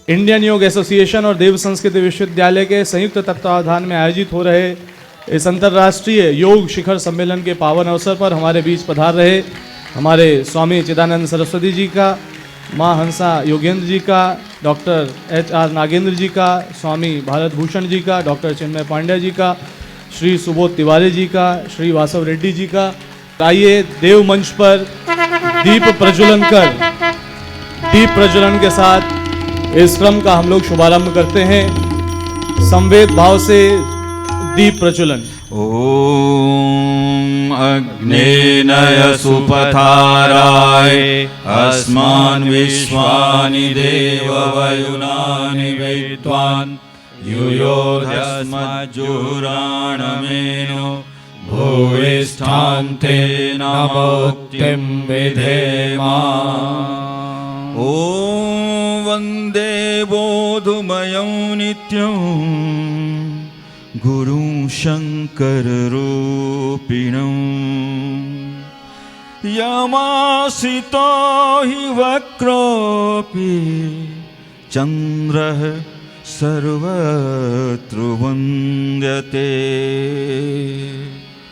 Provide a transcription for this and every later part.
Indian योग association और देव संस्कृति विश्वविद्यालय के संयुक्त तत्वावधान में आयोजित हो रहे इस अंतर्राष्ट्रीय योग शिखर सम्मेलन के पावन अवसर पर हमारे बीच पधार रहे हमारे स्वामी चिदानंद सरस्वती जी का, माँ हंसा योगेंद्र जी का, डॉक्टर HR नागेंद्र जी का, स्वामी भारत भूषण जी का, डॉक्टर चिन्मय पांड्या जी का, श्री सुबोध तिवारी जी का, श्री वासव रेड्डी जी का। आइए देव मंच पर दीप प्रज्वलन के साथ इस क्रम का हम लोग शुभारंभ करते हैं। संवेद भाव से दीप प्रज्वलन। ओम अग्नेनय सुपथाराय अस्मान् विश्वानि देव वयुनानि विद्वान् युयोधस्मज्जुराणमेनो भूयिष्ठान्ते नमोक्तिं विधेमा। ॐ वन्दे बोधमयं नित्यं गुरुं शङ्कररूपिणं यमाश्रितो हि वक्रोऽपि चन्द्रः सर्वत्र वन्द्यते।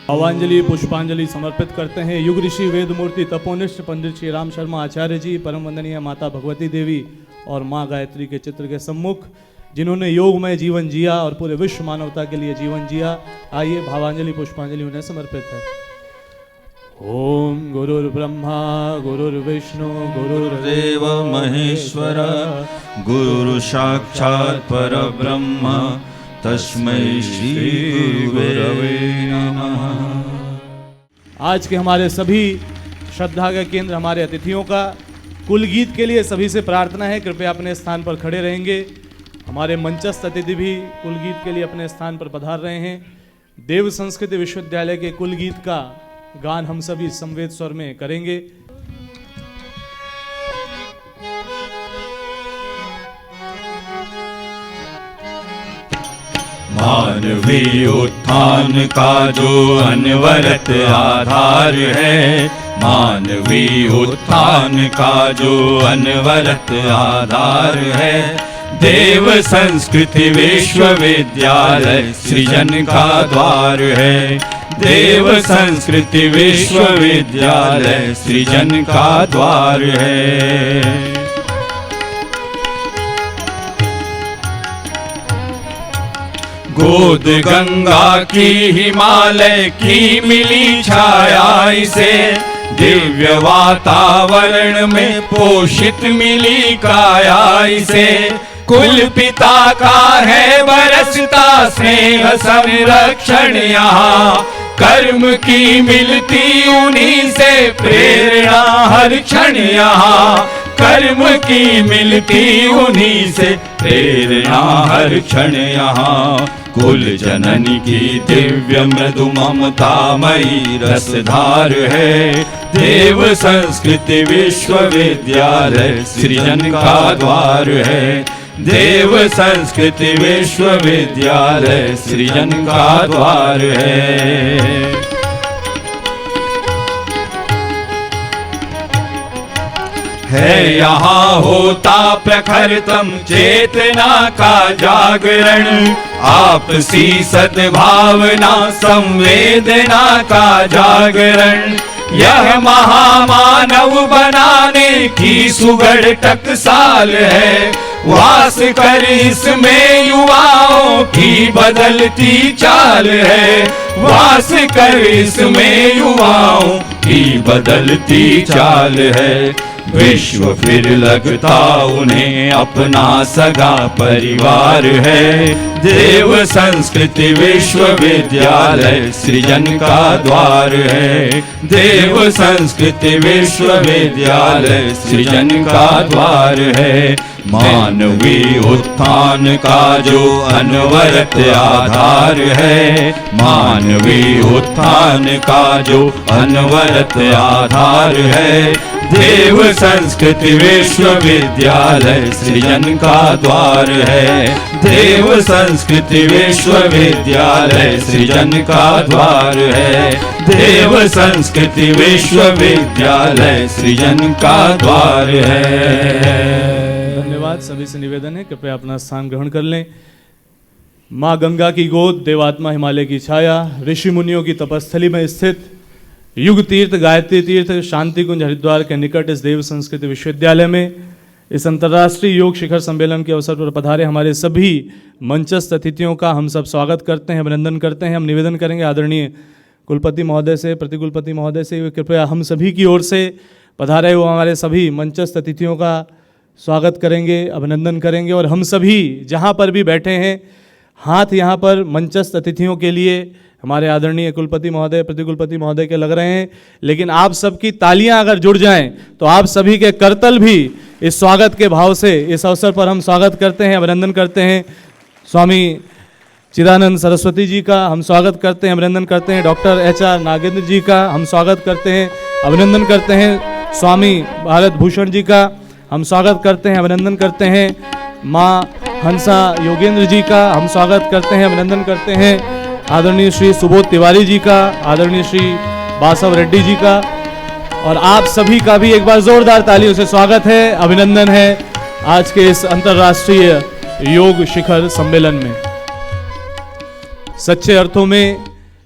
भावांजलि पुष्पांजलि समर्पित करते हैं युग ऋषि वेद मूर्ति तपोनिष्ठ पंडित श्री राम शर्मा आचार्य जी, परम वंदनीय माता भगवती देवी और माँ गायत्री के चित्र के सम्मुख, जिन्होंने योगमय जीवन जिया और पूरे विश्व मानवता के लिए जीवन जिया। आइए भावांजलि पुष्पांजलि उन्हें समर्पित है। ओम गुरुर्ब्रह्मा गुरुर्विष्णु गुरुर्देव महेश्वर गुरु साक्षात् परब्रह्म तस्मै श्री गुरवे नमः। आज के हमारे सभी श्रद्धा का केंद्र हमारे अतिथियों का कुल गीत के लिए सभी से प्रार्थना है, कृपया अपने स्थान पर खड़े रहेंगे। हमारे मंचस्थ अतिथि भी कुल गीत के लिए अपने स्थान पर पधार रहे हैं। देव संस्कृति विश्वविद्यालय के कुल गीत का गान हम सभी संवेद स्वर में करेंगे। मानवीय उत्थान का जो अनवरत आधार है, मानवीय उत्थान का जो अनवरत आधार है, देव संस्कृति विश्वविद्यालय सृजन का द्वार है। देव संस्कृति विश्वविद्यालय सृजन का द्वार है। गोद गंगा की हिमालय की मिली छाया इसे, दिव्य वातावरण में पोषित मिली काया इसे। कुल पिता का है बरसता स्नेह संरक्षण यहाँ, कर्म की मिलती उन्हीं से प्रेरणा हर क्षण यहाँ, कर्म की मिलती उन्हीं से प्रेरणा हर क्षण यहाँ। कुल जननी की दिव्य मृदु ममतामयी रसधार है, देव संस्कृति विश्वविद्यालय सृजन का द्वार है। देव संस्कृति विश्वविद्यालय सृजन का द्वार है। है यहाँ होता प्रखरतम चेतना का जागरण, आपसी सद्भावना संवेदना का जागरण। यह महामानव बनाने की सुगढ़ टकसाल है, वास कर इसमें युवाओं की बदलती चाल है, वास कर इसमें युवाओं की बदलती चाल है। विश्व फिर लगता उन्हें अपना सगा परिवार है, देव संस्कृति विश्वविद्यालय सृजन का द्वार है। देव संस्कृति विश्वविद्यालय सृजन का द्वार है। मानवीय उत्थान का जो अनवरत आधार है, मानवीय उत्थान का जो अनवरत आधार है, देव संस्कृति विश्वविद्यालय सृजन का द्वार है। देव संस्कृति विश्वविद्यालय सृजन का द्वार है। देव संस्कृति विश्वविद्यालय सृजन का द्वार है। धन्यवाद। धन्यवाद। सभी से निवेदन है कृपया अपना स्थान ग्रहण कर लें। माँ गंगा की गोद, देवात्मा हिमालय की छाया, ऋषि मुनियों की तपस्थली में स्थित युग तीर्थ, गायत्री तीर्थ, शांति कुंज हरिद्वार के निकट इस देव संस्कृति विश्वविद्यालय में इस अंतर्राष्ट्रीय योग शिखर सम्मेलन के अवसर पर पधारे हमारे सभी मंचस्थ अतिथियों का हम सब स्वागत करते हैं, अभिनंदन करते हैं। हम निवेदन करेंगे आदरणीय कुलपति महोदय से, प्रतिकुलपति महोदय से, कृपया हम सभी की ओर से पधारे हुए हमारे सभी मंचस्थ अतिथियों का स्वागत करेंगे, अभिनंदन करेंगे। और हम सभी जहाँ पर भी बैठे हैं, हाथ यहाँ पर मंचस्थ अतिथियों के लिए हमारे आदरणीय कुलपति महोदय, प्रतिकुलपति महोदय के लग रहे हैं, लेकिन आप सबकी तालियां अगर जुड़ जाएं तो आप सभी के करतल भी इस स्वागत के भाव से इस अवसर पर हम स्वागत करते हैं, अभिनंदन करते हैं। स्वामी चिदानंद सरस्वती जी का हम स्वागत करते हैं, अभिनंदन करते हैं। डॉक्टर HR नागेंद्र जी का हम स्वागत करते हैं, अभिनंदन करते हैं। स्वामी भारत भूषण जी का हम स्वागत करते हैं, अभिनंदन करते हैं। माँ हंसा योगेंद्र जी का हम स्वागत करते हैं, अभिनंदन करते हैं। आदरणीय श्री सुबोध तिवारी जी का, आदरणीय श्री बासव रेड्डी जी का, और आप सभी का भी एक बार जोरदार तालियों से स्वागत है, अभिनंदन है आज के इस अंतर्राष्ट्रीय योग शिखर सम्मेलन में। सच्चे अर्थों में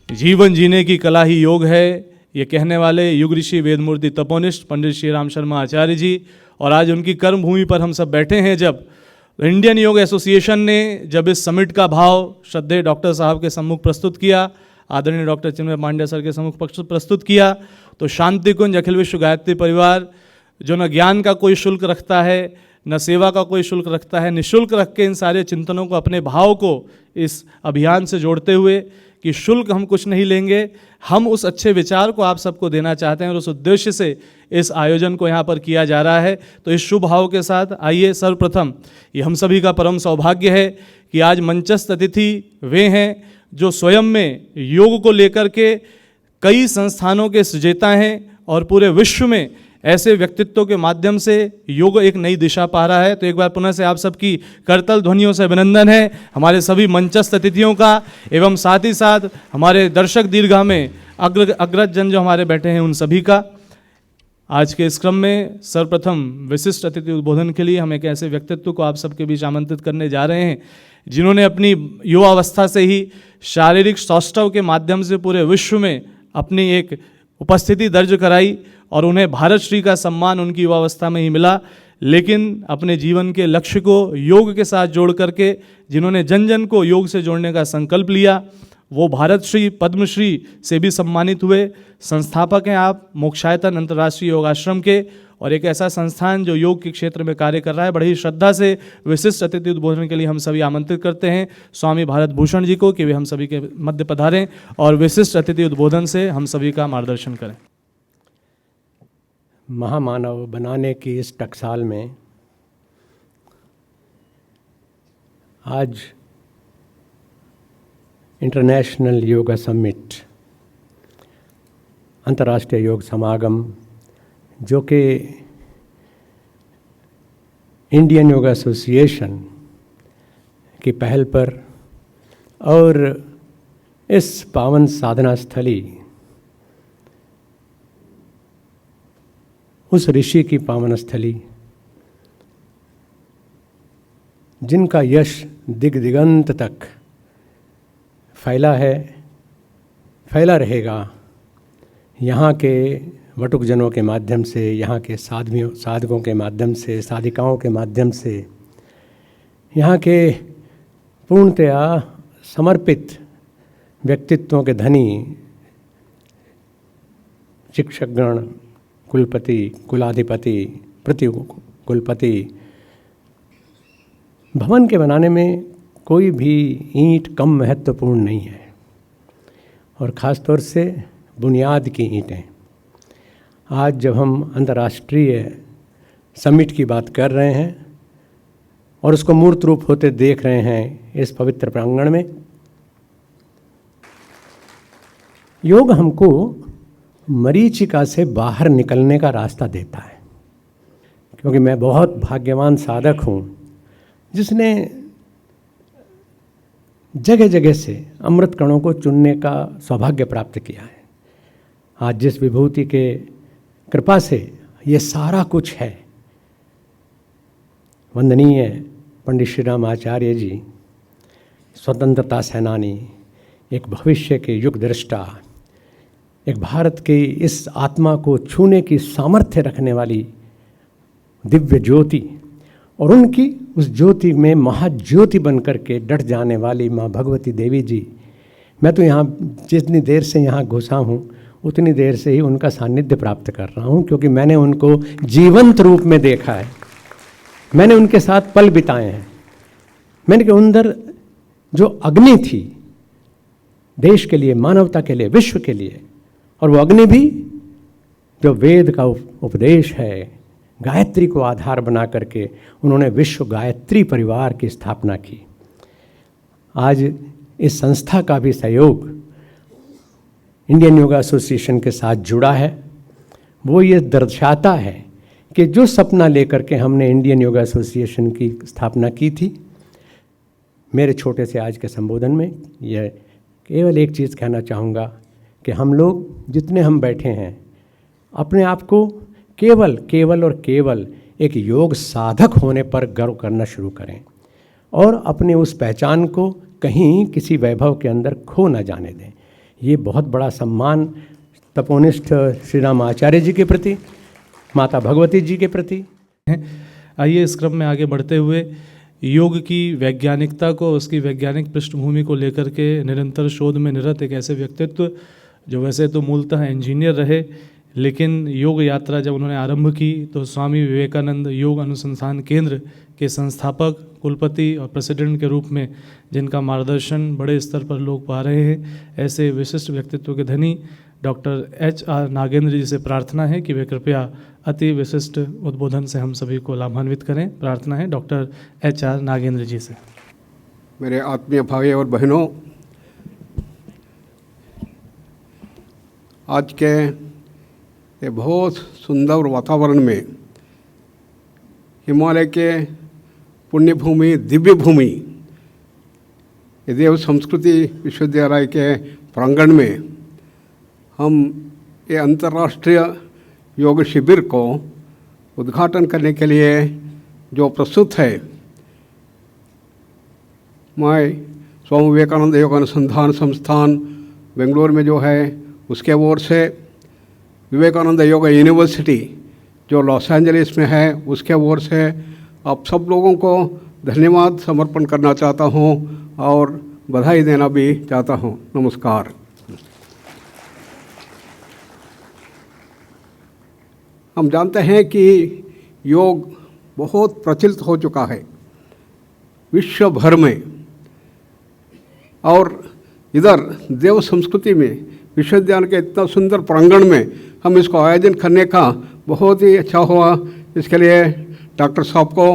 जीवन जीने की कला ही योग है, ये कहने वाले युग ऋषि वेदमूर्ति तपोनिष्ठ पंडित श्री राम शर्मा आचार्य जी। और आज उनकी कर्म भूमि पर हम सब बैठे हैं। जब इंडियन योग एसोसिएशन ने जब इस समिट का भाव श्रद्धेय डॉक्टर साहब के सम्मुख प्रस्तुत किया, आदरणीय डॉक्टर चिन्मय पांडे सर के सम्मुख प्रस्तुत किया, तो शांति कुंज अखिल विश्व गायत्री परिवार जो न ज्ञान का कोई शुल्क रखता है, न सेवा का कोई शुल्क रखता है, निःशुल्क रख के इन सारे चिंतनों को, अपने भाव को इस अभियान से जोड़ते हुए कि शुल्क हम कुछ नहीं लेंगे, हम उस अच्छे विचार को आप सबको देना चाहते हैं और उस उद्देश्य से इस आयोजन को यहाँ पर किया जा रहा है। तो इस शुभ भाव के साथ आइए, सर्वप्रथम ये हम सभी का परम सौभाग्य है कि आज मंचस्थ अतिथि वे हैं जो स्वयं में योग को लेकर के कई संस्थानों के सृजेता हैं और पूरे विश्व में ऐसे व्यक्तित्वों के माध्यम से योग एक नई दिशा पा रहा है। तो एक बार पुनः से आप सबकी करतल ध्वनियों से अभिनंदन है हमारे सभी मंचस्थ अतिथियों का, एवं साथ ही साथ हमारे दर्शक दीर्घा में अग्रज जन जो हमारे बैठे हैं उन सभी का। आज के इस क्रम में सर्वप्रथम विशिष्ट अतिथि उद्बोधन के लिए हम एक ऐसे व्यक्तित्व को आप सबके बीच आमंत्रित करने जा रहे हैं जिन्होंने अपनी युवावस्था से ही शारीरिक सौष्ठव के माध्यम से पूरे विश्व में अपनी एक उपस्थिति दर्ज कराई और उन्हें भारत श्री का सम्मान उनकी युवावस्था में ही मिला, लेकिन अपने जीवन के लक्ष्य को योग के साथ जोड़ करके जिन्होंने जन जन को योग से जोड़ने का संकल्प लिया, वो भारत श्री पद्मश्री से भी सम्मानित हुए। संस्थापक हैं आप मोक्षायतन अंतर्राष्ट्रीय योगाश्रम के, और एक ऐसा संस्थान जो योग के क्षेत्र में कार्य कर रहा है। बड़ी ही श्रद्धा से विशिष्ट अतिथि उद्बोधन के लिए हम सभी आमंत्रित करते हैं स्वामी भारत भूषण जी को कि वे हम सभी के मध्य पधारें और विशिष्ट अतिथि उद्बोधन से हम सभी का मार्गदर्शन करें। महामानव बनाने की इस टकसाल में आज इंटरनेशनल योगा समिट, अंतर्राष्ट्रीय योग समागम, जो कि इंडियन योगा एसोसिएशन की पहल पर और इस पावन साधना स्थली उस ऋषि की पावन स्थली जिनका यश दिग दिगंत तक फैला है, फैला रहेगा, यहाँ के वटुक जनों के माध्यम से, यहाँ के साधकों के माध्यम से, साधिकाओं के माध्यम से, यहाँ के पूर्णतया समर्पित व्यक्तित्वों के धनी शिक्षकगण, कुलपति, कुलाधिपति, प्रतिकुलपति, भवन के बनाने में कोई भी ईंट कम महत्वपूर्ण नहीं है, और ख़ास तौर से बुनियाद की ईंटें। आज जब हम अंतर्राष्ट्रीय समिट की बात कर रहे हैं और उसको मूर्त रूप होते देख रहे हैं इस पवित्र प्रांगण में, योग हमको मरीचिका से बाहर निकलने का रास्ता देता है। क्योंकि मैं बहुत भाग्यवान साधक हूँ जिसने जगह जगह से अमृत कणों को चुनने का सौभाग्य प्राप्त किया है। आज जिस विभूति के कृपा से ये सारा कुछ है, वंदनीय पंडित श्री राम आचार्य जी, स्वतंत्रता सेनानी, एक भविष्य के युग दृष्टा, एक भारत के इस आत्मा को छूने की सामर्थ्य रखने वाली दिव्य ज्योति, और उनकी उस ज्योति में महाज्योति बन करके डट जाने वाली माँ भगवती देवी जी। मैं तो यहाँ जितनी देर से यहाँ घुसा हूँ उतनी देर से ही उनका सानिध्य प्राप्त कर रहा हूँ, क्योंकि मैंने उनको जीवंत रूप में देखा है, मैंने उनके साथ पल बिताए हैं। मैंने के अंदर जो अग्नि थी देश के लिए, मानवता के लिए, विश्व के लिए, और वो अग्नि भी जो वेद का उपदेश है, गायत्री को आधार बना करके उन्होंने विश्व गायत्री परिवार की स्थापना की। आज इस संस्था का भी सहयोग इंडियन योगा एसोसिएशन के साथ जुड़ा है। वो ये दर्शाता है कि जो सपना लेकर के हमने इंडियन योगा एसोसिएशन की स्थापना की थी, मेरे छोटे से आज के संबोधन में यह केवल एक चीज़ कहना चाहूँगा कि हम लोग जितने हम बैठे हैं अपने आप को केवल केवल और केवल एक योग साधक होने पर गर्व करना शुरू करें, और अपने उस पहचान को कहीं किसी वैभव के अंदर खो न जाने दें। ये बहुत बड़ा सम्मान तपोनिष्ठ श्री राम आचार्य जी के प्रति, माता भगवती जी के प्रति है। आइए इस क्रम में आगे बढ़ते हुए योग की वैज्ञानिकता को, उसकी वैज्ञानिक पृष्ठभूमि को लेकर के निरंतर शोध में निरत एक ऐसे व्यक्तित्व जो वैसे तो मूलतः इंजीनियर रहे, लेकिन योग यात्रा जब उन्होंने आरंभ की तो स्वामी विवेकानंद योग अनुसंधान केंद्र के संस्थापक, कुलपति और प्रेसिडेंट के रूप में जिनका मार्गदर्शन बड़े स्तर पर लोग पा रहे हैं, ऐसे विशिष्ट व्यक्तित्व के धनी डॉक्टर HR नागेंद्र जी से प्रार्थना है कि वे कृपया अति विशिष्ट उद्बोधन से हम सभी को लाभान्वित करें। प्रार्थना है डॉक्टर HR नागेंद्र जी से। मेरे आत्मीय भाई और बहनों, आज के ये बहुत सुंदर वातावरण में हिमालय के पुण्य भूमि, दिव्य भूमि, ये देव संस्कृति विश्वविद्यालय के प्रांगण में हम ये अंतर्राष्ट्रीय योग शिविर को उद्घाटन करने के लिए जो प्रस्तुत है, मैं स्वामी विवेकानंद योग अनुसंधान संस्थान बेंगलोर में जो है उसके ओर से, विवेकानंद योगा यूनिवर्सिटी जो लॉस एंजलिस में है उसके ओर से आप सब लोगों को धन्यवाद समर्पण करना चाहता हूं और बधाई देना भी चाहता हूं। नमस्कार। हम जानते हैं कि योग बहुत प्रचलित हो चुका है विश्व भर में, और इधर देव संस्कृति में विश्वविद्यालय के इतना सुंदर प्रांगण में हम इसको आयोजन करने का बहुत ही अच्छा हुआ। इसके लिए डॉक्टर साहब को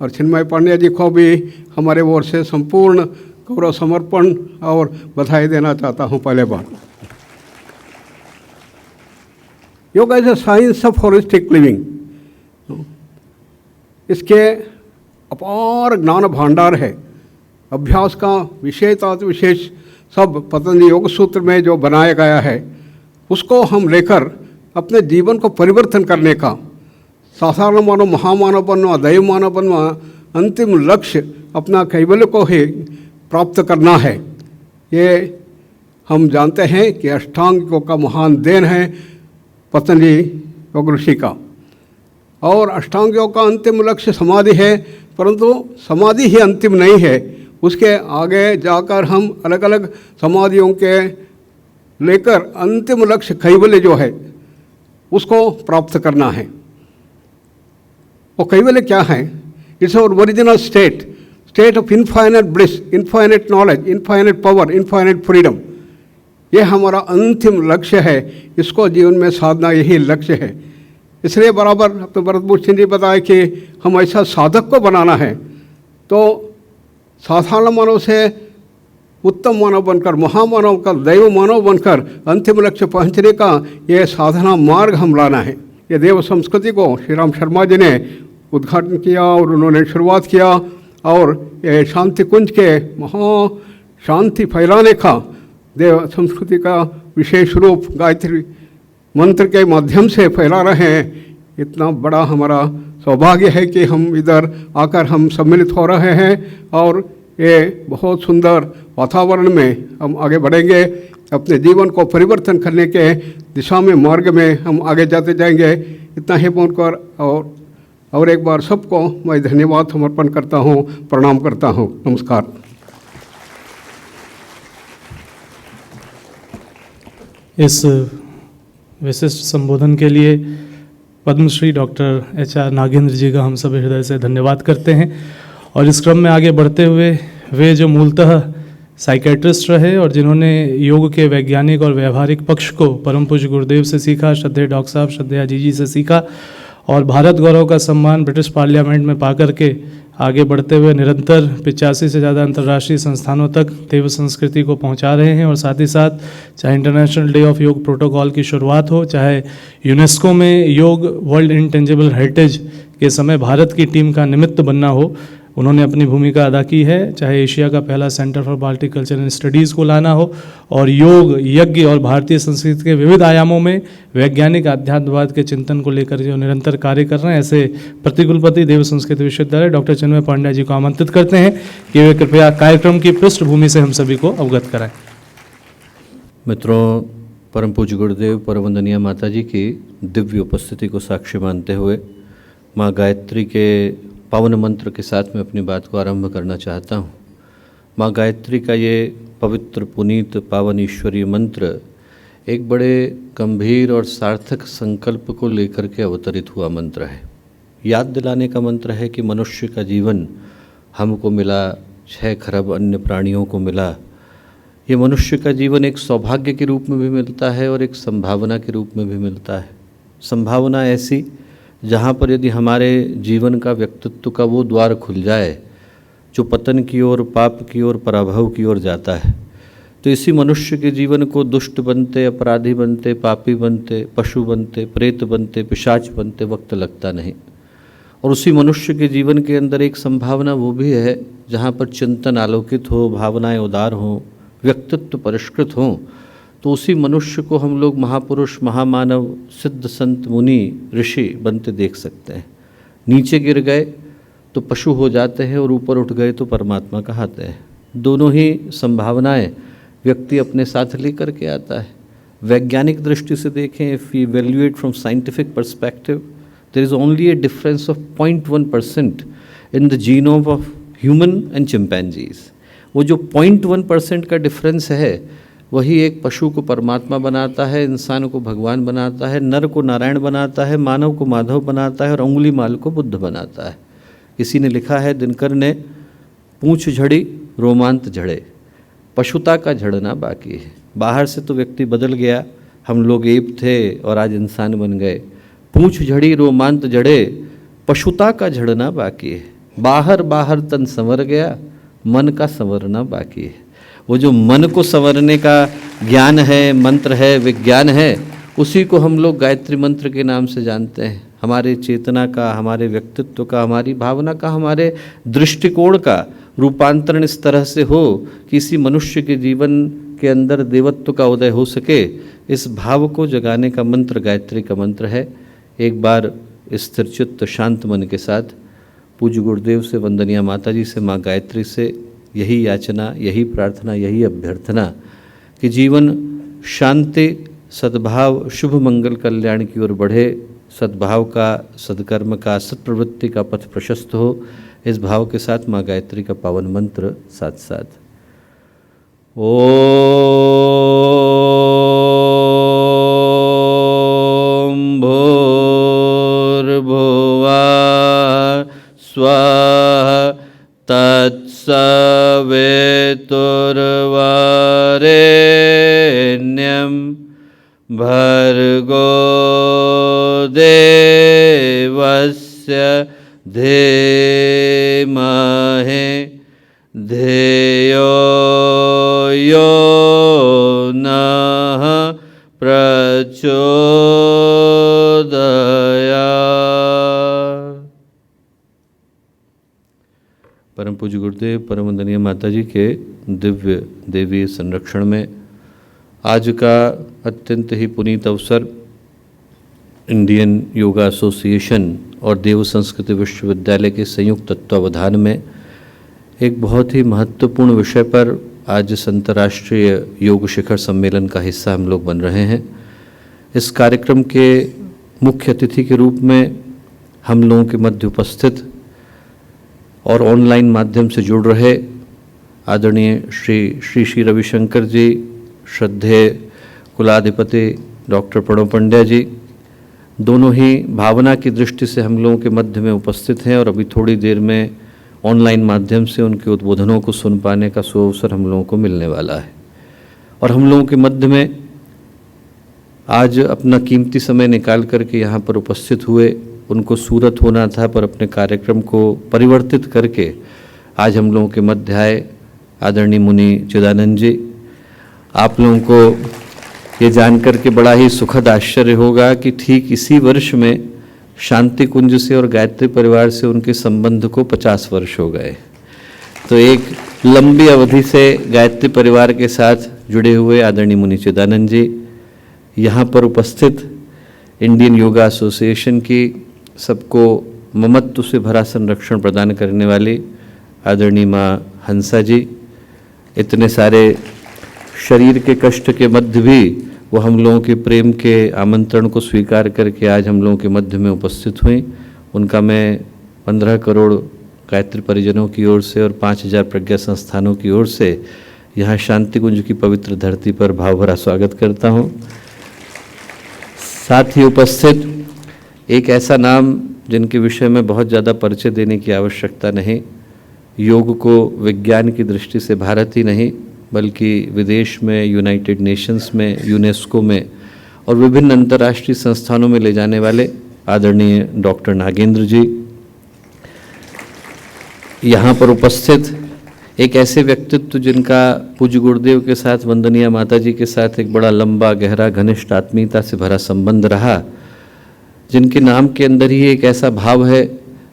और चिन्मय पांड्या जी को भी हमारे ओर से संपूर्ण गौरव समर्पण और बधाई देना चाहता हूँ। पहले बार yoga is a science of holistic living. इसके अपार ज्ञान भांडार है, अभ्यास का विषयता विशेष सब पतंजलि योग सूत्र में जो बनाया गया है उसको हम लेकर अपने जीवन को परिवर्तन करने का, साधारण मानव महामानव बनना, दैव मानव बनना, अंतिम लक्ष्य अपना कैवल्य को ही प्राप्त करना है। ये हम जानते हैं कि अष्टांग योग का महान देन है पतंजलि योग ऋषि का, और अष्टांग योग का अंतिम लक्ष्य समाधि है, परंतु समाधि ही अंतिम नहीं है, उसके आगे जाकर हम अलग अलग समाधियों के लेकर अंतिम लक्ष्य कैवल्य जो है उसको प्राप्त करना है। वो कैवल्य क्या है? It's our original state, state of infinite bliss, infinite knowledge, infinite power, infinite freedom. ये हमारा अंतिम लक्ष्य है, इसको जीवन में साधना यही लक्ष्य है। इसलिए बराबर तो भरतभूषण जी बताए कि हम ऐसा साधक को बनाना है, तो साधारण मानव से उत्तम मानव बनकर, महामानव का दैव मानव बनकर अंतिम लक्ष्य पहुंचने का ये साधना मार्ग हम लाना है। ये देव संस्कृति को श्री राम शर्मा जी ने उद्घाटन किया और उन्होंने शुरुआत किया, और ये शांति कुंज के महा शांति फैलाने का देव संस्कृति का विशेष रूप गायत्री मंत्र के माध्यम से फैला रहे हैं। इतना बड़ा हमारा सौभाग्य है कि हम इधर आकर हम सम्मिलित हो रहे हैं और ये बहुत सुंदर वातावरण में हम आगे बढ़ेंगे, अपने जीवन को परिवर्तन करने के दिशा में मार्ग में हम आगे जाते जाएंगे। इतना ही बोलकर और एक बार सबको मैं धन्यवाद समर्पण करता हूँ, प्रणाम करता हूँ। नमस्कार। इस विशिष्ट संबोधन के लिए पद्मश्री डॉक्टर HR नागेंद्र जी का हम सभी हृदय से धन्यवाद करते हैं। और इस क्रम में आगे बढ़ते हुए वे जो मूलतः साइकेट्रिस्ट रहे और जिन्होंने योग के वैज्ञानिक और व्यवहारिक पक्ष को परम पूज्य गुरुदेव से सीखा, श्रद्धेय डॉक्टर साहब श्रद्धेय जी से सीखा और भारत गौरव का सम्मान ब्रिटिश पार्लियामेंट में पाकर के आगे बढ़ते हुए निरंतर 85 से ज़्यादा अंतर्राष्ट्रीय संस्थानों तक देव संस्कृति को पहुंचा रहे हैं। और साथ ही साथ चाहे इंटरनेशनल डे ऑफ योग प्रोटोकॉल की शुरुआत हो, चाहे यूनेस्को में योग वर्ल्ड इंटेंजिबल हेरिटेज के समय भारत की टीम का निमित्त बनना हो, उन्होंने अपनी भूमिका अदा की है। चाहे एशिया का पहला centre for Baltic culture and studies को लाना हो और योग, यज्ञ और भारतीय संस्कृति के विविध आयामों में वैज्ञानिक आध्यात्मवाद के चिंतन को लेकर जो निरंतर कार्य कर रहे हैं, ऐसे प्रतिकुलपति देव संस्कृत विश्वविद्यालय डॉक्टर चिन्मय पांड्या जी को आमंत्रित करते हैं कि वे कृपया कार्यक्रम की पृष्ठभूमि से हम सभी को अवगत कराएं। मित्रों, परम पूज्य गुरुदेव परमवंदनीय माता जी की दिव्य उपस्थिति को साक्षी मानते हुए माँ गायत्री के पावन मंत्र के साथ मैं अपनी बात को आरंभ करना चाहता हूँ। माँ गायत्री का ये पवित्र पुनीत पावन ईश्वरीय मंत्र एक बड़े गंभीर और सार्थक संकल्प को लेकर के अवतरित हुआ मंत्र है। याद दिलाने का मंत्र है कि मनुष्य का जीवन हमको मिला, 6 खरब अन्य प्राणियों को मिला। ये मनुष्य का जीवन एक सौभाग्य के रूप में भी मिलता है और एक संभावना के रूप में भी मिलता है। संभावना ऐसी जहाँ पर यदि हमारे जीवन का व्यक्तित्व का वो द्वार खुल जाए जो पतन की ओर, पाप की ओर, पराभव की ओर जाता है, तो इसी मनुष्य के जीवन को दुष्ट बनते, अपराधी बनते, पापी बनते, पशु बनते, प्रेत बनते, पिशाच बनते वक्त लगता नहीं। और उसी मनुष्य के जीवन के अंदर एक संभावना वो भी है जहाँ पर चिंतन आलोकित हो, भावनाएं उदार हों, व्यक्तित्व परिष्कृत हों, तो उसी मनुष्य को हम लोग महापुरुष, महामानव, सिद्ध संत, मुनि, ऋषि बनते देख सकते हैं। नीचे गिर गए तो पशु हो जाते हैं और ऊपर उठ गए तो परमात्मा कहते हैं। दोनों ही संभावनाएं व्यक्ति अपने साथ लेकर के आता है। वैज्ञानिक दृष्टि से देखें, if we evaluate from scientific perspective, there is only a difference of 0.1% in the genome of human and chimpanzees. वो जो 0.1% का डिफरेंस है वही एक पशु को परमात्मा बनाता है, इंसान को भगवान बनाता है, नर को नारायण बनाता है, मानव को माधव बनाता है और अंगुली माल को बुद्ध बनाता है। किसी ने लिखा है, दिनकर ने, पूंछ झड़ी रोमांत झड़े, पशुता का झड़ना बाकी है। बाहर से तो व्यक्ति बदल गया, हम लोग एप थे और आज इंसान बन गए। पूंछ झड़ी रोमांत झड़े, पशुता का झड़ना बाकी है। बाहर बाहर तन संवर गया, मन का संवरना बाकी है। वो जो मन को संवरने का ज्ञान है, मंत्र है, विज्ञान है, उसी को हम लोग गायत्री मंत्र के नाम से जानते हैं। हमारे चेतना का, हमारे व्यक्तित्व का, हमारी भावना का, हमारे दृष्टिकोण का रूपांतरण इस तरह से हो कि इसी मनुष्य के जीवन के अंदर देवत्व का उदय हो सके, इस भाव को जगाने का मंत्र गायत्री का मंत्र है। एक बार स्थिरचित्त शांत मन के साथ पूज्य गुरुदेव से, वंदनीय माता जी से, माँ गायत्री से यही याचना, यही प्रार्थना, यही अभ्यर्थना कि जीवन शांति, सद्भाव, शुभ मंगल कल्याण की ओर बढ़े, सद्भाव का, सद्कर्म का, सत्प्रवृत्ति का पथ प्रशस्त हो। इस भाव के साथ माँ गायत्री का पावन मंत्र साथ साथ ओम भूर्भुवः स्वः तत्सवितुर्वरेण्यं भर्गो देवस्य धीमहि धियो यो नः प्रचोदयात्। परम पूज्य गुरुदेव परम वंदनीय माता जी के दिव्य देवीय संरक्षण में आज का अत्यंत ही पुनीत अवसर इंडियन योगा एसोसिएशन और देव संस्कृति विश्वविद्यालय के संयुक्त तत्वावधान में एक बहुत ही महत्वपूर्ण विषय पर आज इस अंतर्राष्ट्रीय योग शिखर सम्मेलन का हिस्सा हम लोग बन रहे हैं। इस कार्यक्रम के मुख्य अतिथि के रूप में हम लोगों के मध्य उपस्थित और ऑनलाइन माध्यम से जुड़ रहे आदरणीय श्री रविशंकर जी, श्रद्धेय कुलाधिपति डॉक्टर प्रणव पंड्या जी, दोनों ही भावना की दृष्टि से हम लोगों के मध्य में उपस्थित हैं और अभी थोड़ी देर में ऑनलाइन माध्यम से उनके उद्बोधनों को सुन पाने का सुअवसर हम लोगों को मिलने वाला है। और हम लोगों के मध्य में आज अपना कीमती समय निकाल करके यहाँ पर उपस्थित हुए, उनको सूरत होना था पर अपने कार्यक्रम को परिवर्तित करके आज हम लोगों के मध्य आए आदरणीय मुनि चिदानंद जी। आप लोगों को ये जानकर के बड़ा ही सुखद आश्चर्य होगा कि ठीक इसी वर्ष में शांति कुंज से और गायत्री परिवार से उनके संबंध को 50 वर्ष हो गए। तो एक लंबी अवधि से गायत्री परिवार के साथ जुड़े हुए आदरणीय मुनि चिदानंद जी, यहाँ पर उपस्थित इंडियन योगा एसोसिएशन की सबको ममत्व से भरा संरक्षण प्रदान करने वाली आदरणीय माँ हंसा जी, इतने सारे शरीर के कष्ट के मध्य भी वो हम लोगों के प्रेम के आमंत्रण को स्वीकार करके आज हम लोगों के मध्य में उपस्थित हुई। उनका मैं 15 करोड़ गायत्री परिजनों की ओर से और 5000 प्रज्ञा संस्थानों की ओर से यहाँ शांति कुंज की पवित्र धरती पर भाव भरा स्वागत करता हूँ। साथ ही उपस्थित एक ऐसा नाम जिनके विषय में बहुत ज़्यादा परिचय देने की आवश्यकता नहीं, योग को विज्ञान की दृष्टि से भारत ही नहीं बल्कि विदेश में, यूनाइटेड नेशंस में, यूनेस्को में और विभिन्न अंतर्राष्ट्रीय संस्थानों में ले जाने वाले आदरणीय डॉक्टर नागेंद्र जी। यहाँ पर उपस्थित एक ऐसे व्यक्तित्व जिनका पूज्य गुरुदेव के साथ, वंदनीय माता जी के साथ एक बड़ा लंबा, गहरा, घनिष्ठ आत्मीयता से भरा संबंध रहा, जिनके नाम के अंदर ही एक ऐसा भाव है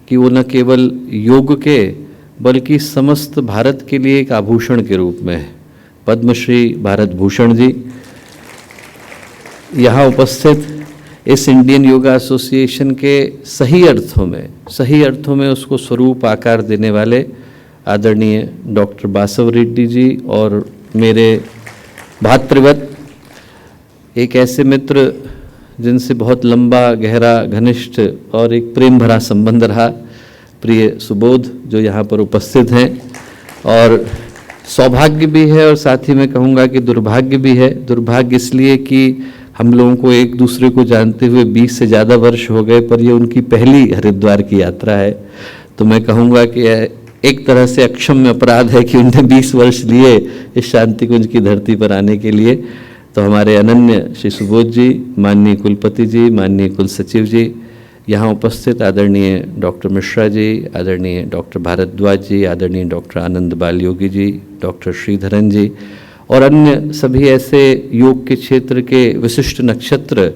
कि वो न केवल योग के बल्कि समस्त भारत के लिए एक आभूषण के रूप में है। पद्मश्री भारत भूषण जी यहाँ उपस्थित इस इंडियन योगा एसोसिएशन के सही अर्थों में उसको स्वरूप आकार देने वाले आदरणीय डॉक्टर बासव रेड्डी जी और मेरे भातृवत एक ऐसे मित्र जिनसे बहुत लंबा, गहरा, घनिष्ठ और एक प्रेम भरा संबंध रहा, प्रिय सुबोध जो यहाँ पर उपस्थित हैं। और सौभाग्य भी है और साथ ही मैं कहूँगा कि दुर्भाग्य भी है। दुर्भाग्य इसलिए कि हम लोगों को एक दूसरे को जानते हुए 20 से ज़्यादा वर्ष हो गए, पर ये उनकी पहली हरिद्वार की यात्रा है। तो मैं कहूँगा कि एक तरह से अक्षम्य अपराध है कि उन्हें 20 वर्ष लिए इस शांति कुंज की धरती पर आने के लिए। तो हमारे अनन्य श्री सुबोध जी, माननीय कुलपति जी, माननीय कुल सचिव जी, यहाँ उपस्थित आदरणीय डॉक्टर मिश्रा जी, आदरणीय डॉक्टर भारद्वाज जी, आदरणीय डॉक्टर आनंद बाल योगी जी, डॉक्टर श्रीधरन जी और अन्य सभी ऐसे योग के क्षेत्र के विशिष्ट नक्षत्र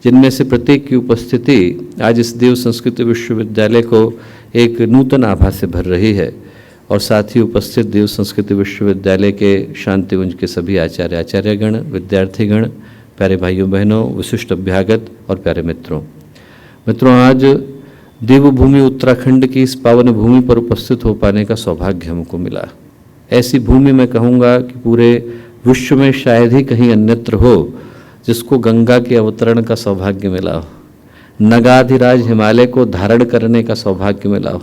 जिनमें से प्रत्येक की उपस्थिति आज इस देव संस्कृति विश्वविद्यालय को एक नूतन आभा से भर रही है। और साथ ही उपस्थित देव संस्कृति विश्वविद्यालय के शांति कुंज के सभी आचार्यगण, विद्यार्थीगण, प्यारे भाइयों बहनों, विशिष्ट अभ्यागत और प्यारे मित्रों, आज देवभूमि उत्तराखंड की इस पावन भूमि पर उपस्थित हो पाने का सौभाग्य हमको मिला। ऐसी भूमि मैं कहूँगा कि पूरे विश्व में शायद ही कहीं अन्यत्र हो जिसको गंगा के अवतरण का सौभाग्य मिला हो, नगाधिराज हिमालय को धारण करने का सौभाग्य मिला हो,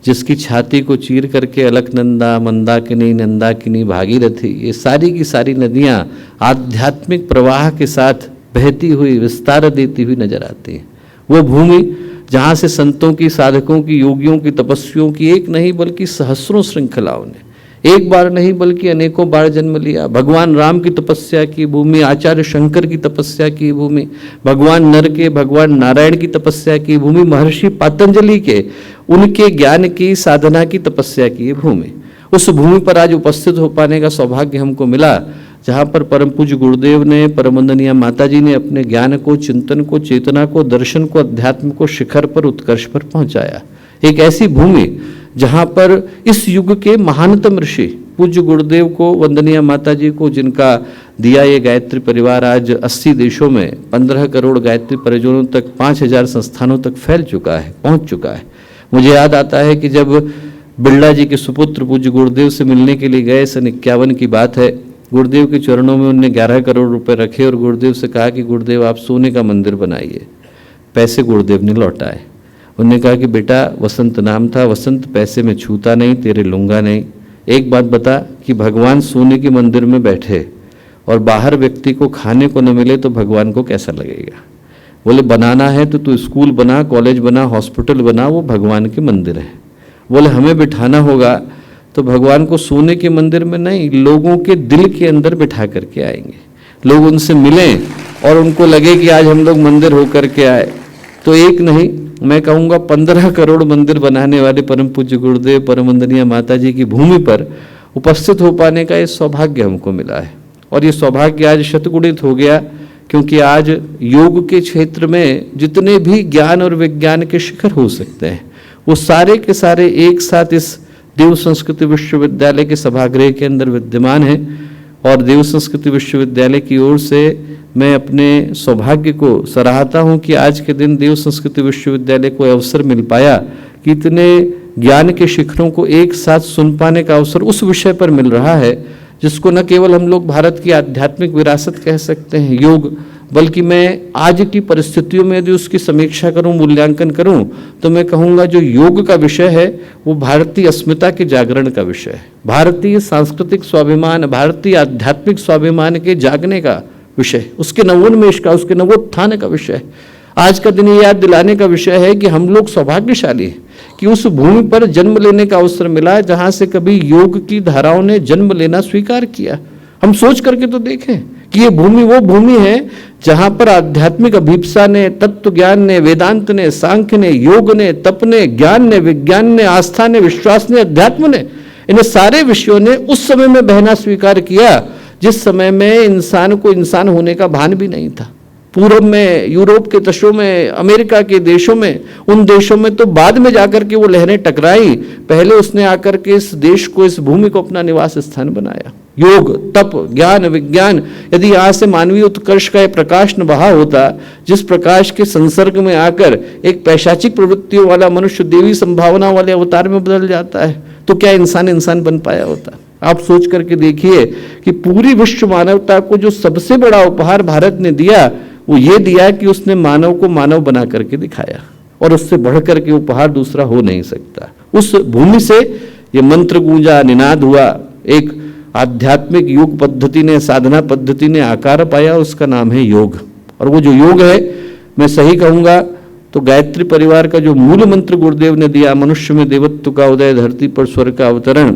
जिसकी छाती को चीर करके अलकनंदा, मंदाकिनी, नंदाकिनी, भागीरथी, ये सारी की सारी नदियाँ आध्यात्मिक प्रवाह के साथ बहती हुई, विस्तार देती हुई नजर आती हैं। वो भूमि जहाँ से संतों की, साधकों की, योगियों की, तपस्वियों की एक नहीं बल्कि सहस्रों श्रृंखलाओं ने एक बार नहीं बल्कि अनेकों बार जन्म लिया। भगवान राम की तपस्या की भूमि, आचार्य शंकर की तपस्या की भूमि, भगवान नर के, भगवान नारायण की तपस्या की भूमि, महर्षि पतंजलि के उनके ज्ञान की, साधना की तपस्या की भूमि। उस भूमि पर आज उपस्थित हो पाने का सौभाग्य हमको मिला, जहाँ पर परम पूज्य गुरुदेव ने, परम वंदनीय माता जी ने अपने ज्ञान को, चिंतन को, चेतना को, दर्शन को, अध्यात्म को शिखर पर, उत्कर्ष पर पहुँचाया। एक ऐसी भूमि जहाँ पर इस युग के महानतम ऋषि पूज्य गुरुदेव को, वंदनीय माता जी को, जिनका दिया ये गायत्री परिवार आज 80 देशों में 15 करोड़ गायत्री परिजनों तक 5000 संस्थानों तक फैल चुका है, पहुंच चुका है। मुझे याद आता है कि जब बिरला जी के सुपुत्र पूज्य गुरुदेव से मिलने के लिए गए, सन 51 की बात है, गुरुदेव के चरणों में उन्होंने 11 करोड़ रुपए रखे और गुरुदेव से कहा कि गुरुदेव आप सोने का मंदिर बनाइए। पैसे गुरुदेव ने लौटाए। उन्होंने कहा कि बेटा, वसंत नाम था, वसंत पैसे में छूता नहीं, तेरे लूंगा नहीं। एक बात बता कि भगवान सोने के मंदिर में बैठे और बाहर व्यक्ति को खाने को न मिले तो भगवान को कैसा लगेगा? बोले बनाना है तो तू स्कूल बना, कॉलेज बना, हॉस्पिटल बना, वो भगवान के मंदिर है। बोले हमें बिठाना होगा तो भगवान को सोने के मंदिर में नहीं, लोगों के दिल के अंदर बिठा करके आएंगे। लोग उनसे मिलें और उनको लगे कि आज हम लोग मंदिर होकर के आए। तो एक नहीं, मैं कहूँगा 15 करोड़ मंदिर बनाने वाले परम पूज्य गुरुदेव परम वंदनीय माता जी की भूमि पर उपस्थित हो पाने का ये सौभाग्य हमको मिला है। और ये सौभाग्य आज शतगुणित हो गया, क्योंकि आज योग के क्षेत्र में जितने भी ज्ञान और विज्ञान के शिखर हो सकते हैं, वो सारे के सारे एक साथ इस देव संस्कृति विश्वविद्यालय के सभागृह के अंदर विद्यमान है। और देव संस्कृति विश्वविद्यालय की ओर से मैं अपने सौभाग्य को सराहता हूँ कि आज के दिन देव संस्कृति विश्वविद्यालय को अवसर मिल पाया कि इतने ज्ञान के शिखरों को एक साथ सुन पाने का अवसर उस विषय पर मिल रहा है जिसको न केवल हम लोग भारत की आध्यात्मिक विरासत कह सकते हैं, योग, बल्कि मैं आज की परिस्थितियों में यदि उसकी समीक्षा करूं, मूल्यांकन करूं, तो मैं कहूँगा जो योग का विषय है वो भारतीय अस्मिता के जागरण का विषय है, भारतीय सांस्कृतिक स्वाभिमान, भारतीय आध्यात्मिक स्वाभिमान के जागने का विषय, उसके नवोन्मेष का, उसके नवोत्थान का विषय। आज का दिन ये याद दिलाने का विषय है कि हम लोग सौभाग्यशाली हैं कि उस भूमि पर जन्म लेने का अवसर मिला जहां से कभी योग की धाराओं ने जन्म लेना स्वीकार किया। हम सोच करके तो देखें कि ये भूमि वो भूमि है जहां पर आध्यात्मिक अभिप्सा ने, तत्व ज्ञान ने, वेदांत ने, सांख्य ने, योग ने, तप ने, ज्ञान ने, विज्ञान ने, आस्था ने, विश्वास ने, अध्यात्म ने, इन सारे विषयों ने उस समय में बहना स्वीकार किया जिस समय में इंसान को इंसान होने का भान भी नहीं था। पूर्व में, यूरोप के देशों में, अमेरिका के देशों में, उन देशों में तो बाद में जाकर के वो लहरें टकराई, पहले उसने आकर के इस देश को, इस भूमि को अपना निवास स्थान बनाया। योग, तप, ज्ञान, विज्ञान, यदि यहाँ से मानवीय उत्कर्ष का एक प्रकाश न बहा होता, जिस प्रकाश के संसर्ग में आकर एक पैशाचिक प्रवृत्तियों वाला मनुष्य देवी संभावना वाले अवतार में बदल जाता है, तो क्या इंसान इंसान बन पाया होता? आप सोच करके देखिए कि पूरी विश्व मानवता को जो सबसे बड़ा उपहार भारत ने दिया वो ये दिया कि उसने मानव को मानव बना करके दिखाया, और उससे बढ़कर के उपहार दूसरा हो नहीं सकता। उस भूमि से ये मंत्र गूंजा, निनाद हुआ, एक आध्यात्मिक योग पद्धति ने, साधना पद्धति ने आकार पाया, उसका नाम है योग। और वो जो योग है, मैं सही कहूँगा तो गायत्री परिवार का जो मूल मंत्र गुरुदेव ने दिया, मनुष्य में देवत्व का उदय, धरती पर स्वर्ग का अवतरण,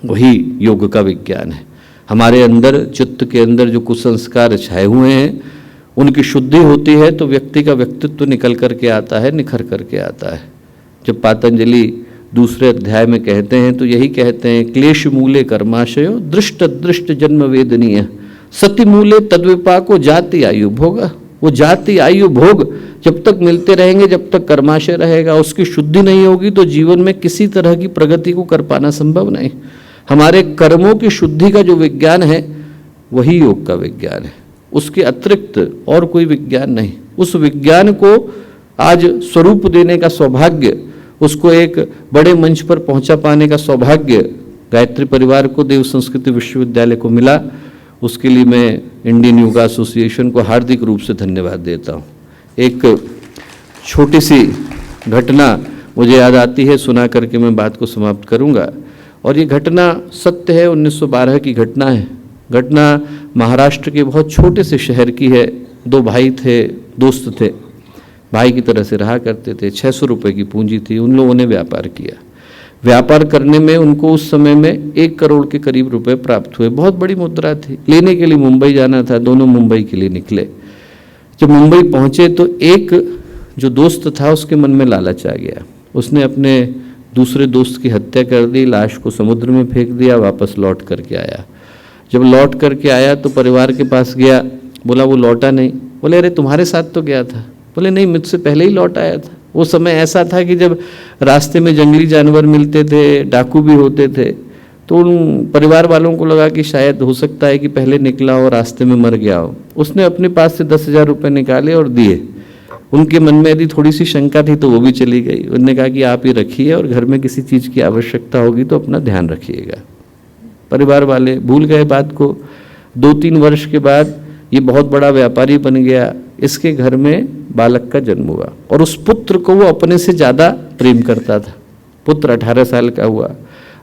वही योग का विज्ञान है। हमारे अंदर, चित्त के अंदर जो कुसंस्कार छाए हुए हैं, उनकी शुद्धि होती है तो व्यक्ति का व्यक्तित्व निकल करके आता है, निखर करके आता है। जब पातंजलि दूसरे अध्याय में कहते हैं तो यही कहते हैं, क्लेश मूले कर्माशयो दृष्ट दृष्ट जन्म वेदनीय सति मूले तद्विपाको जाति आयु भोग। वो जाति आयु भोग जब तक मिलते रहेंगे, जब तक कर्माशय रहेगा, उसकी शुद्धि नहीं होगी तो जीवन में किसी तरह की प्रगति को कर पाना संभव नहीं। हमारे कर्मों की शुद्धि का जो विज्ञान है वही योग का विज्ञान है, उसके अतिरिक्त और कोई विज्ञान नहीं। उस विज्ञान को आज स्वरूप देने का सौभाग्य, उसको एक बड़े मंच पर पहुंचा पाने का सौभाग्य गायत्री परिवार को, देव संस्कृति विश्वविद्यालय को मिला। उसके लिए मैं इंडियन योगा एसोसिएशन को हार्दिक रूप से धन्यवाद देता हूँ। एक छोटी सी घटना मुझे याद आती है, सुना करके मैं बात को समाप्त करूँगा। और ये घटना सत्य है, 1912 की घटना है। घटना महाराष्ट्र के बहुत छोटे से शहर की है। दो भाई थे, दोस्त थे, भाई की तरह से रहा करते थे। 600 रुपये की पूंजी थी, उन लोगों ने व्यापार किया। व्यापार करने में उनको उस समय में 1 करोड़ के करीब रुपए प्राप्त हुए। बहुत बड़ी मुद्रा थी। लेने के लिए मुंबई जाना था, दोनों मुंबई के लिए निकले। जब मुंबई पहुंचे तो एक जो दोस्त था उसके मन में लालच आ गया। उसने अपने दूसरे दोस्त की हत्या कर दी, लाश को समुद्र में फेंक दिया, वापस लौट करके आया। जब लौट करके आया तो परिवार के पास गया, बोला वो लौटा नहीं। बोले अरे तुम्हारे साथ तो गया था। बोले नहीं, मुझसे पहले ही लौट आया था। वो समय ऐसा था कि जब रास्ते में जंगली जानवर मिलते थे, डाकू भी होते थे, तो उन परिवार वालों को लगा कि शायद हो सकता है कि पहले निकला हो, रास्ते में मर गया हो। उसने अपने पास से 10,000 रुपये निकाले और दिए। उनके मन में यदि थोड़ी सी शंका थी तो वो भी चली गई। उन्होंने कहा कि आप ये रखिए और घर में किसी चीज़ की आवश्यकता होगी तो अपना ध्यान रखिएगा। परिवार वाले भूल गए बात को। 2-3 वर्ष के बाद ये बहुत बड़ा व्यापारी बन गया। इसके घर में बालक का जन्म हुआ और उस पुत्र को वो अपने से ज़्यादा प्रेम करता था। पुत्र 18 साल का हुआ।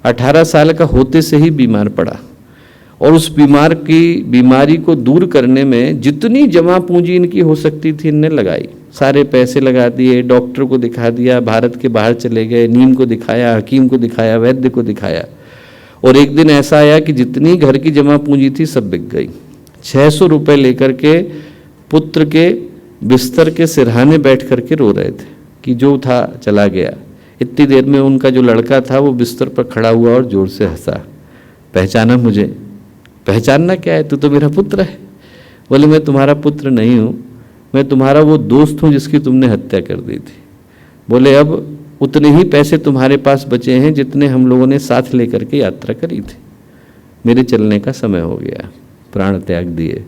18 साल का होते से ही बीमार पड़ा और उस बीमारी को दूर करने में जितनी जमा पूंजी इनकी हो सकती थी इनने लगाई। सारे पैसे लगा दिए, डॉक्टर को दिखा दिया, भारत के बाहर चले गए, नीम को दिखाया, हकीम को दिखाया, वैद्य को दिखाया। और एक दिन ऐसा आया कि जितनी घर की जमा पूंजी थी सब बिक गई। 600 रुपये लेकर के पुत्र के बिस्तर के सिरहाने बैठ करके रो रहे थे कि जो था चला गया। इतनी देर में उनका जो लड़का था वो बिस्तर पर खड़ा हुआ और जोर से हंसा। पहचाना मुझे? पहचानना क्या है, तू तो मेरा पुत्र है। बोले मैं तुम्हारा पुत्र नहीं हूँ, मैं तुम्हारा वो दोस्त हूँ जिसकी तुमने हत्या कर दी थी। बोले अब उतने ही पैसे तुम्हारे पास बचे हैं जितने हम लोगों ने साथ लेकर के यात्रा करी थी। मेरे चलने का समय हो गया, प्राण त्याग दिए।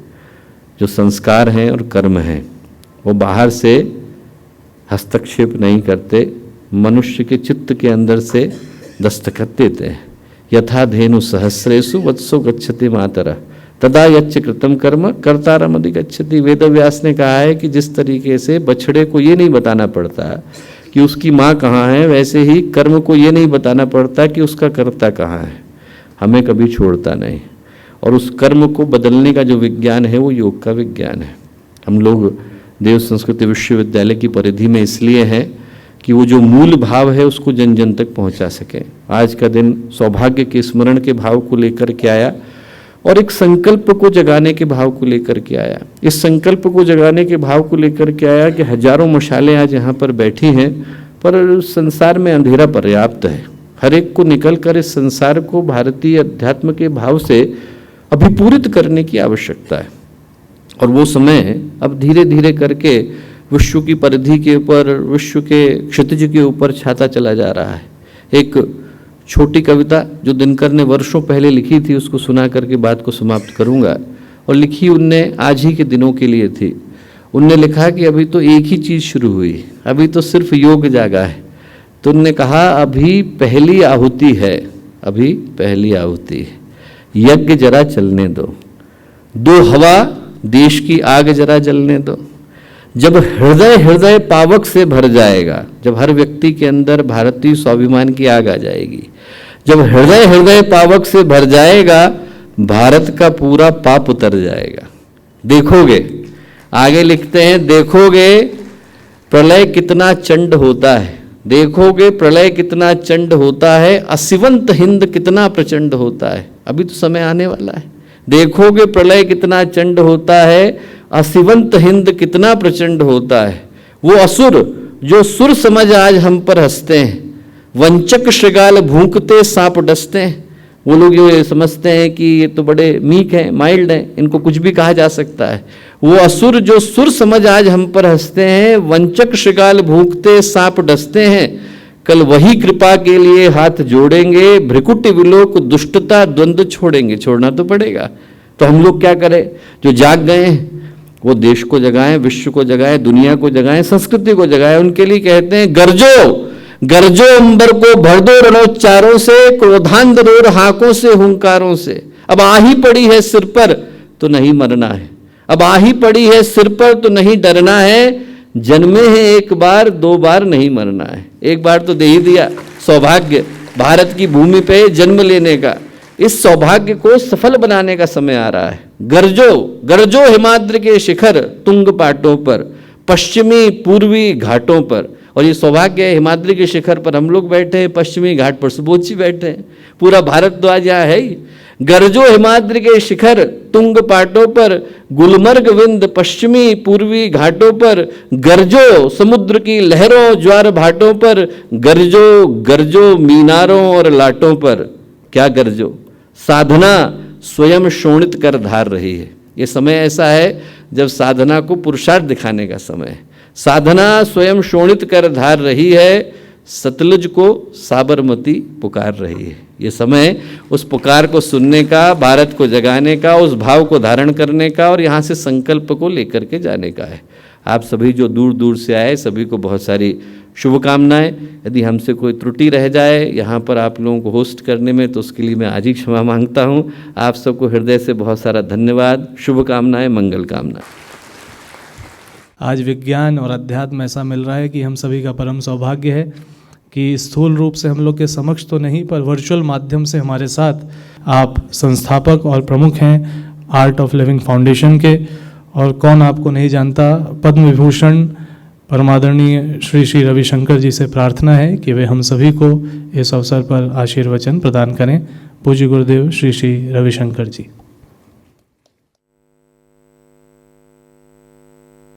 जो संस्कार हैं और कर्म हैं वो बाहर से हस्तक्षेप नहीं करते, मनुष्य के चित्त के अंदर से दस्तखत देते हैं। यथा धेनु सहस्रेषु वत्सो गच्छति मातरः तदा यच्च कृतम कर्म कर्तारम अधिगच्छति। वेदव्यास ने कहा है कि जिस तरीके से बछड़े को ये नहीं बताना पड़ता कि उसकी माँ कहाँ है, वैसे ही कर्म को ये नहीं बताना पड़ता कि उसका कर्ता कहाँ है। हमें कभी छोड़ता नहीं। और उस कर्म को बदलने का जो विज्ञान है वो योग का विज्ञान है। हम लोग देव संस्कृति विश्वविद्यालय की परिधि में इसलिए हैं कि वो जो मूल भाव है उसको जन जन तक पहुंचा सकें। आज का दिन सौभाग्य के स्मरण के भाव को लेकर के आया और एक संकल्प को जगाने के भाव को लेकर के आया। इस संकल्प को जगाने के भाव को लेकर के आया कि हजारों मशालें आज यहाँ पर बैठी हैं, पर संसार में अंधेरा पर्याप्त है। हर एक को निकल कर इस संसार को भारतीय अध्यात्म के भाव से अभिपूरित करने की आवश्यकता है। और वो समय अब धीरे धीरे करके विश्व की परिधि के ऊपर, विश्व के क्षितिज के ऊपर छाता चला जा रहा है। एक छोटी कविता जो दिनकर ने वर्षों पहले लिखी थी उसको सुना करके बात को समाप्त करूंगा। और लिखी उनने आज ही के दिनों के लिए थी। उनने लिखा कि अभी तो एक ही चीज़ शुरू हुई, अभी तो सिर्फ योग जागा है। तो उनने कहा अभी पहली आहुति है, अभी पहली आहुति है, यज्ञ जरा चलने दो हवा देश की आग जरा जलने दो। जब हृदय हृदय पावक से भर जाएगा, जब हर व्यक्ति के अंदर भारतीय स्वाभिमान की आग आ जाएगी, जब हृदय हृदय पावक से भर जाएगा, भारत का पूरा पाप उतर जाएगा। देखोगे, आगे लिखते हैं, देखोगे प्रलय कितना चंड होता है, देखोगे प्रलय कितना चंड होता है, असिवंत हिंद कितना प्रचंड होता है। अभी तो समय आने वाला है। देखोगे प्रलय कितना चंड होता है, असिवंत हिंद कितना प्रचंड होता है। वो असुर जो सुर समझ आज हम पर हंसते हैं, वंचक श्रृगाल भूंकते सांप डसते हैं। वो लोग ये समझते हैं कि ये तो बड़े मीक हैं, माइल्ड हैं, इनको कुछ भी कहा जा सकता है। वो असुर जो सुर समझ आज हम पर हंसते हैं, वंचक श्रृगाल भूंकते सांप डसते हैं, कल वही कृपा के लिए हाथ जोड़ेंगे, भ्रिकुट विलोक दुष्टता द्वंद्व छोड़ेंगे। छोड़ना तो पड़ेगा। तो हम लोग क्या करें? जो जाग गए हैं वो देश को जगाएं, विश्व को जगाएं, दुनिया को जगाएं, संस्कृति को जगाएं। उनके लिए कहते हैं गरजो गरजो अंबर को भर दो रणोच्चारों से, क्रोधांधरोर हाकों से, हुंकारों से। अब आ ही पड़ी है सिर पर तो नहीं मरना है, अब आ ही पड़ी है सिर पर तो नहीं डरना है। जन्मे हैं एक बार, 2 बार नहीं मरना है। एक बार तो दे ही दिया सौभाग्य भारत की भूमि पे जन्म लेने का। इस सौभाग्य को सफल बनाने का समय आ रहा है। गरजो गरजो हिमाद्रि के शिखर तुंग पाटों पर, पश्चिमी पूर्वी घाटों पर। और ये सौभाग्य है, हिमाद्रि के शिखर पर हम लोग बैठे हैं, पश्चिमी घाट पर सुबोध जी बैठे हैं, पूरा भारत तो आज यहाँ है ही। गरजो हिमाद्रि के शिखर तुंग पाटों पर, गुलमर्ग विंद पश्चिमी पूर्वी घाटों पर, गरजो समुद्र की लहरों ज्वार भाटों पर, गरजो गरजो मीनारों और लाटों पर। क्या गरजो? साधना स्वयं शोणित कर धार रही है। ये समय ऐसा है जब साधना को पुरुषार्थ दिखाने का समय है। साधना स्वयं शोणित कर धार रही है, सतलुज को साबरमती पुकार रही है। ये समय उस पुकार को सुनने का, भारत को जगाने का, उस भाव को धारण करने का और यहाँ से संकल्प को लेकर के जाने का है। आप सभी जो दूर दूर से आए, सभी को बहुत सारी शुभकामनाएं। यदि हमसे कोई त्रुटि रह जाए यहाँ पर आप लोगों को होस्ट करने में, तो उसके लिए मैं आज ही क्षमा मांगता हूँ। आप सबको हृदय से बहुत सारा धन्यवाद, शुभकामनाएं, मंगल कामना। आज विज्ञान और अध्यात्म ऐसा मिल रहा है कि हम सभी का परम सौभाग्य है कि स्थूल रूप से हम लोग के समक्ष तो नहीं, पर वर्चुअल माध्यम से हमारे साथ आप संस्थापक और प्रमुख हैं आर्ट ऑफ लिविंग फाउंडेशन के। और कौन आपको नहीं जानता, पद्म विभूषण परमादरणीय श्री श्री रविशंकर जी से प्रार्थना है कि वे हम सभी को इस अवसर पर आशीर्वचन प्रदान करें। पूज्य गुरुदेव श्री श्री रविशंकर जी।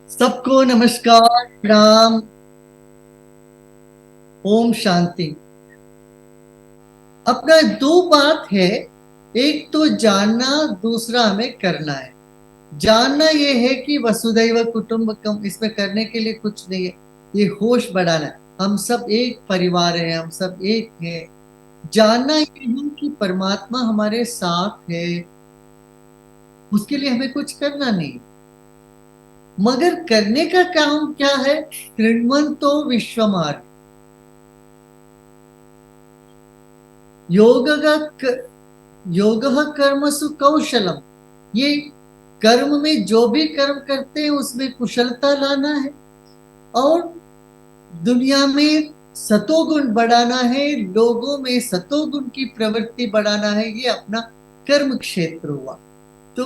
सबको नमस्कार, प्रणाम, ओम शांति। अपना दो बात है, एक तो जानना, दूसरा हमें करना है। जानना ये है कि वसुधैव कुटुंबकम, इसमें करने के लिए कुछ नहीं है, ये होश बढ़ाना है। हम सब एक परिवार है, हम सब एक है। जानना ये है कि परमात्मा हमारे साथ है, उसके लिए हमें कुछ करना नहीं। मगर करने का काम क्या है? कृण्वन्तो विश्वमार्ग, योगः कर्मसु कौशलम। ये कर्म में जो भी कर्म करते हैं उसमें कुशलता लाना है और दुनिया में सतोगुण बढ़ाना है, लोगों में सतोगुण की प्रवृत्ति बढ़ाना है। ये अपना कर्म क्षेत्र हुआ। तो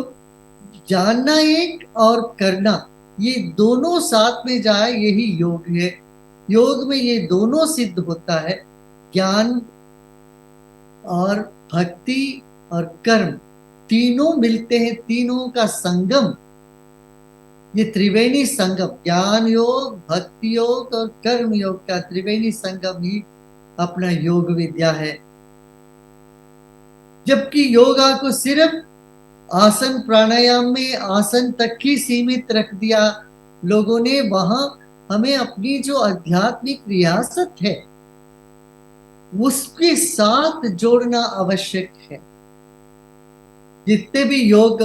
जानना एक और करना, ये दोनों साथ में जाए, यही योग है। योग में ये दोनों सिद्ध होता है, ज्ञान और भक्ति और कर्म तीनों मिलते हैं, तीनों का संगम, ये त्रिवेणी संगम, ज्ञान योग, भक्ति योग और कर्म योग का त्रिवेणी संगम ही अपना योग विद्या है। जबकि योगा को सिर्फ आसन प्राणायाम में आसन तक ही सीमित रख दिया लोगों ने, वहां हमें अपनी जो आध्यात्मिक रियासत है उसके साथ जोड़ना आवश्यक है। जितने भी योग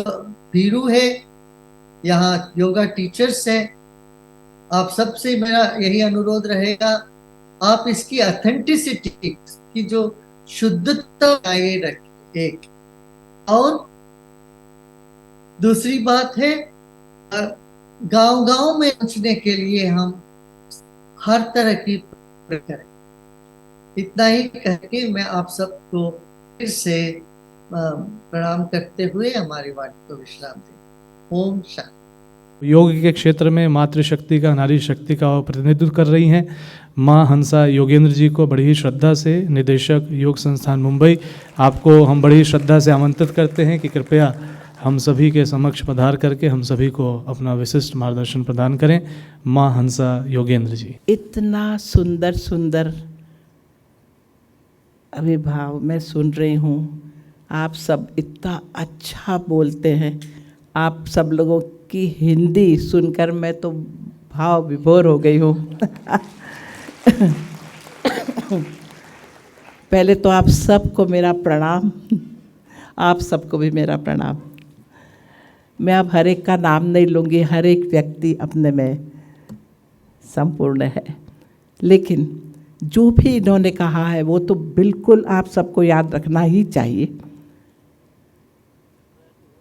भीरू है, यहाँ योगा टीचर्स हैं, आप सबसे मेरा यही अनुरोध रहेगा, आप इसकी ऑथेंटिसिटी की जो शुद्धता बनाए रखें। एक और दूसरी बात है, गांव-गांव में पहुंचने के लिए हम हर तरह की करें। इतना ही कह के मैं आप सबको फिर से प्रणाम करते हुए हमारी वाणी को विश्राम दें। ओम शांति। योग के क्षेत्र में मातृशक्ति का, नारी शक्ति का प्रतिनिधित्व कर रही हैं माँ हंसा योगेंद्र जी को बड़ी ही श्रद्धा से, निदेशक योग संस्थान मुंबई, आपको हम बड़ी श्रद्धा से आमंत्रित करते हैं कि कृपया हम सभी के समक्ष पधार करके हम सभी को अपना विशिष्ट मार्गदर्शन प्रदान करें। माँ हंसा योगेंद्र जी। इतना सुंदर सुंदर अभिभाव मैं सुन रही हूँ, आप सब इतना अच्छा बोलते हैं। आप सब लोगों की हिंदी सुनकर मैं तो भाव विभोर हो गई हूँ। पहले तो आप सबको मेरा प्रणाम, आप सबको भी मेरा प्रणाम। मैं अब हर एक का नाम नहीं लूँगी, हर एक व्यक्ति अपने में संपूर्ण है, लेकिन जो भी इन्होंने कहा है वो तो बिल्कुल आप सबको याद रखना ही चाहिए।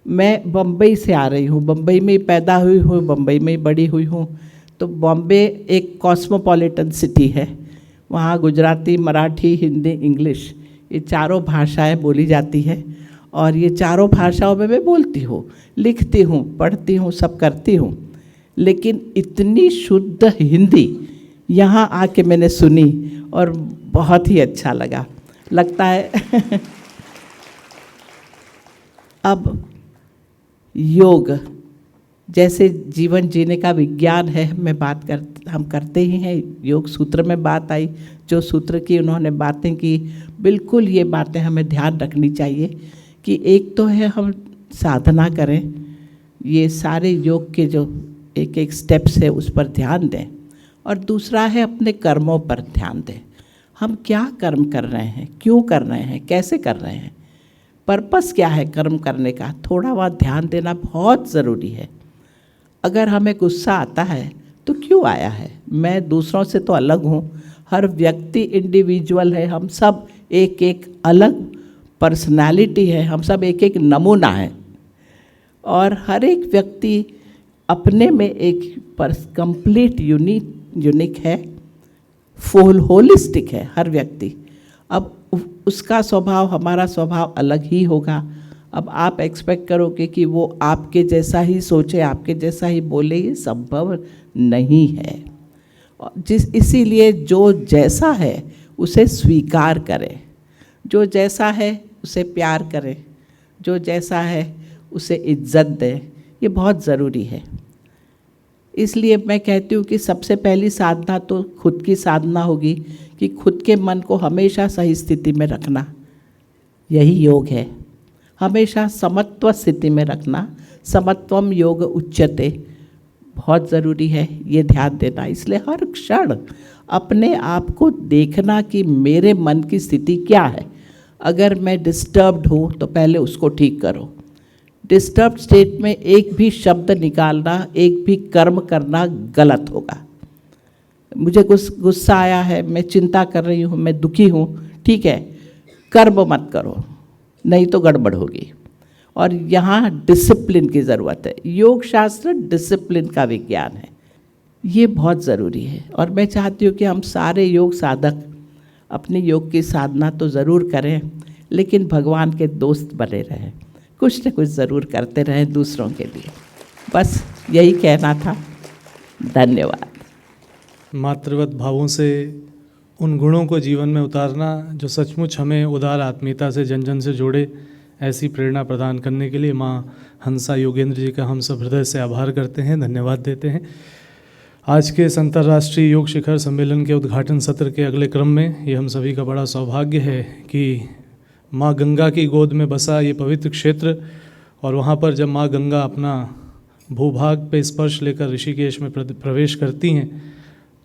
मैं बम्बई से आ रही हूँ, बम्बई में पैदा हुई हूँ, बम्बई में बड़ी हुई हूँ। तो बॉम्बे एक कॉस्मोपॉलिटन सिटी है, वहाँ गुजराती, मराठी, हिंदी, इंग्लिश ये चारों भाषाएं बोली जाती है और ये चारों भाषाओं में मैं बोलती हूँ, लिखती हूँ, पढ़ती हूँ, सब करती हूँ। लेकिन इतनी शुद्ध हिंदी यहाँ आके मैंने सुनी और बहुत ही अच्छा लगा। लगता है अब योग जैसे जीवन जीने का विज्ञान है, हम करते ही हैं। योग सूत्र में बात आई, जो सूत्र की उन्होंने बातें की, बिल्कुल ये बातें हमें ध्यान रखनी चाहिए कि एक तो है हम साधना करें, ये सारे योग के जो एक एक स्टेप्स है उस पर ध्यान दें, और दूसरा है अपने कर्मों पर ध्यान दें। हम क्या कर्म कर रहे हैं, क्यों कर रहे हैं, कैसे कर रहे हैं, पर्पस क्या है कर्म करने का, थोड़ा बहुत ध्यान देना बहुत ज़रूरी है। अगर हमें गुस्सा आता है तो क्यों आया है, मैं दूसरों से तो अलग हूँ, हर व्यक्ति इंडिविजुअल है, हम सब एक एक अलग पर्सनालिटी है, हम सब एक एक नमूना है, और हर एक व्यक्ति अपने में एक कंप्लीट यूनिक है, फुल होलिस्टिक है हर व्यक्ति। अब उसका स्वभाव हमारा स्वभाव अलग ही होगा। अब आप एक्सपेक्ट करोगे कि वो आपके जैसा ही सोचे, आपके जैसा ही बोले, ये संभव नहीं है। इसीलिए जो जैसा है उसे स्वीकार करें, जो जैसा है उसे प्यार करें, जो जैसा है उसे इज्जत दें, ये बहुत ज़रूरी है। इसलिए मैं कहती हूँ कि सबसे पहली साधना तो खुद की साधना होगी कि खुद के मन को हमेशा सही स्थिति में रखना, यही योग है। हमेशा समत्व स्थिति में रखना, समत्वम योग उच्यते, बहुत ज़रूरी है ये ध्यान देना। इसलिए हर क्षण अपने आप को देखना कि मेरे मन की स्थिति क्या है। अगर मैं डिस्टर्ब्ड हूँ तो पहले उसको ठीक करो। डिस्टर्ब स्टेट में एक भी शब्द निकालना, एक भी कर्म करना गलत होगा। मुझे गुस्सा आया है, मैं चिंता कर रही हूँ, मैं दुखी हूँ, ठीक है, कर्म मत करो, नहीं तो गड़बड़ होगी। और यहाँ डिसिप्लिन की ज़रूरत है। योग शास्त्र डिसिप्लिन का विज्ञान है, ये बहुत ज़रूरी है। और मैं चाहती हूँ कि हम सारे योग साधक अपने योग की साधना तो ज़रूर करें, लेकिन भगवान के दोस्त बने रहें, कुछ न कुछ ज़रूर करते रहें दूसरों के लिए। बस यही कहना था। धन्यवाद। मातृवत भावों से उन गुणों को जीवन में उतारना जो सचमुच हमें उदार आत्मीयता से जन जन से जोड़े, ऐसी प्रेरणा प्रदान करने के लिए माँ हंसा योगेंद्र जी का हम सब हृदय से आभार करते हैं, धन्यवाद देते हैं। आज के इस अंतर्राष्ट्रीय योग शिखर सम्मेलन के उद्घाटन सत्र के अगले क्रम में ये हम सभी का बड़ा सौभाग्य है कि माँ गंगा की गोद में बसा ये पवित्र क्षेत्र, और वहाँ पर जब माँ गंगा अपना भूभाग पे स्पर्श लेकर ऋषिकेश में प्रवेश करती हैं,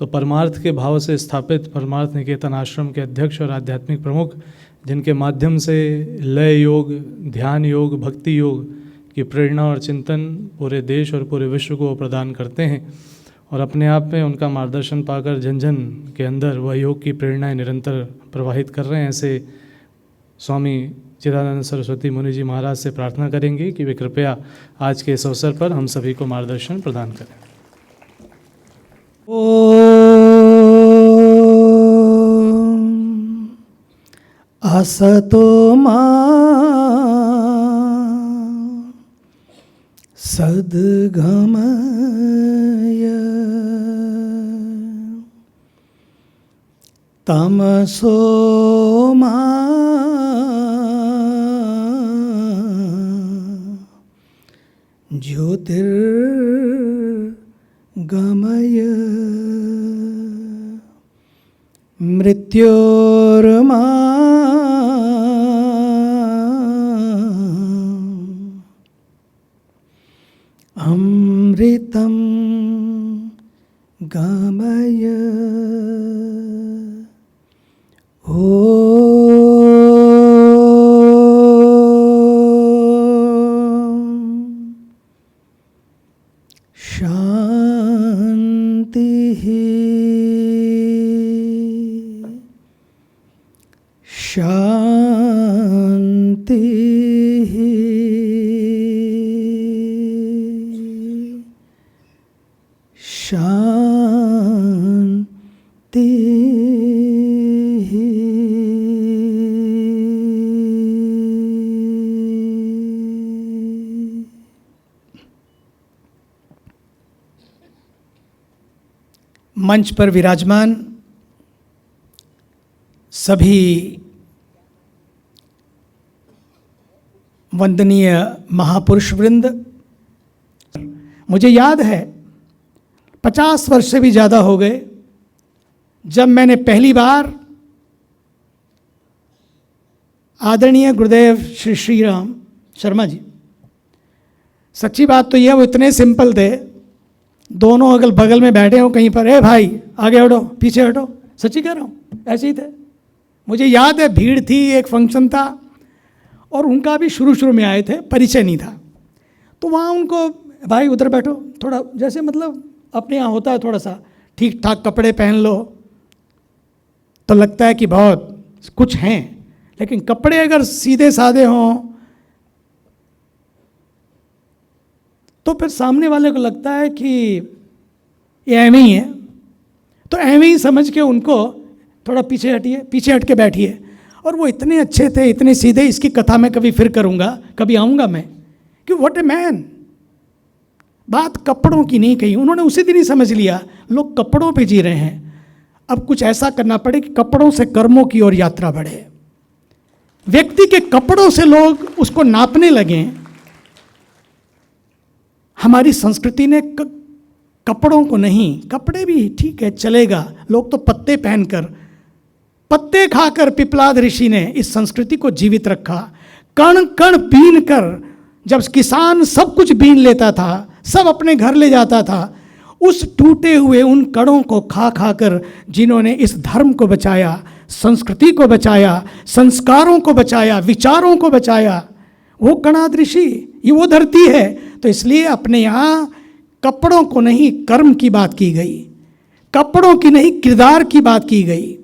तो परमार्थ के भाव से स्थापित परमार्थ निकेतन आश्रम के अध्यक्ष और आध्यात्मिक प्रमुख, जिनके माध्यम से लय योग, ध्यान योग, भक्ति योग की प्रेरणा और चिंतन पूरे देश और पूरे विश्व को प्रदान करते हैं, और अपने आप में उनका मार्गदर्शन पाकर जन जन के अंदर वह योग की प्रेरणाएं निरंतर प्रवाहित कर रहे हैं। ऐसे स्वामी चिदानंद सरस्वती मुनि जी महाराज से प्रार्थना करेंगे कि वे कृपया आज के इस अवसर पर हम सभी को मार्गदर्शन प्रदान करें। असतो मा सद्गमय तमसो मा ज्योतिर्गमय मृत्योर्मा अमृतं गमय। शांति शांति शांति। मंच पर विराजमान सभी वंदनीय महापुरुष वृंद, मुझे याद है 50 वर्ष से भी ज़्यादा हो गए जब मैंने पहली बार आदरणीय गुरुदेव श्री श्री राम शर्मा जी, सच्ची बात तो यह वो इतने सिंपल थे, दोनों अगल बगल में बैठे हो कहीं पर, ए भाई आगे हटो, पीछे हटो, सच्ची कह रहा हूँ, ऐसे ही थे। मुझे याद है भीड़ थी, एक फंक्शन था और उनका भी शुरू में आए थे, परिचय नहीं था। तो वहाँ उनको, भाई उधर बैठो, थोड़ा जैसे मतलब अपने यहाँ होता है थोड़ा सा ठीक ठाक कपड़े पहन लो तो लगता है कि बहुत कुछ हैं, लेकिन कपड़े अगर सीधे साधे हों तो फिर सामने वाले को लगता है कि ये ऐਵੇਂ ही है। तो ऐਵੇਂ ही समझ के उनको थोड़ा पीछे हटिए, पीछे हट के बैठिए। और वो इतने अच्छे थे, इतने सीधे, इसकी कथा मैं कभी फिर करूँगा, कभी आऊँगा मैं, कि व्हाट ए मैन। बात कपड़ों की नहीं कही, उन्होंने उसी दिन ही समझ लिया लोग कपड़ों पे जी रहे हैं, अब कुछ ऐसा करना पड़े कि कपड़ों से कर्मों की ओर यात्रा बढ़े। व्यक्ति के कपड़ों से लोग उसको नापने लगे। हमारी संस्कृति ने कपड़ों को नहीं, कपड़े भी ठीक है चलेगा, लोग तो पत्ते पहनकर, पत्ते खाकर पिपलाद ऋषि ने इस संस्कृति को जीवित रखा। कण कण बीन कर, जब किसान सब कुछ बीन लेता था, सब अपने घर ले जाता था, उस टूटे हुए उन कणों को खा खाकर जिन्होंने इस धर्म को बचाया, संस्कृति को बचाया, संस्कारों को बचाया, विचारों को बचाया, वो कणाद ऋषि, ये वो धरती है। तो इसलिए अपने यहाँ कपड़ों को नहीं कर्म की बात की गई, कपड़ों की नहीं किरदार की बात की गई,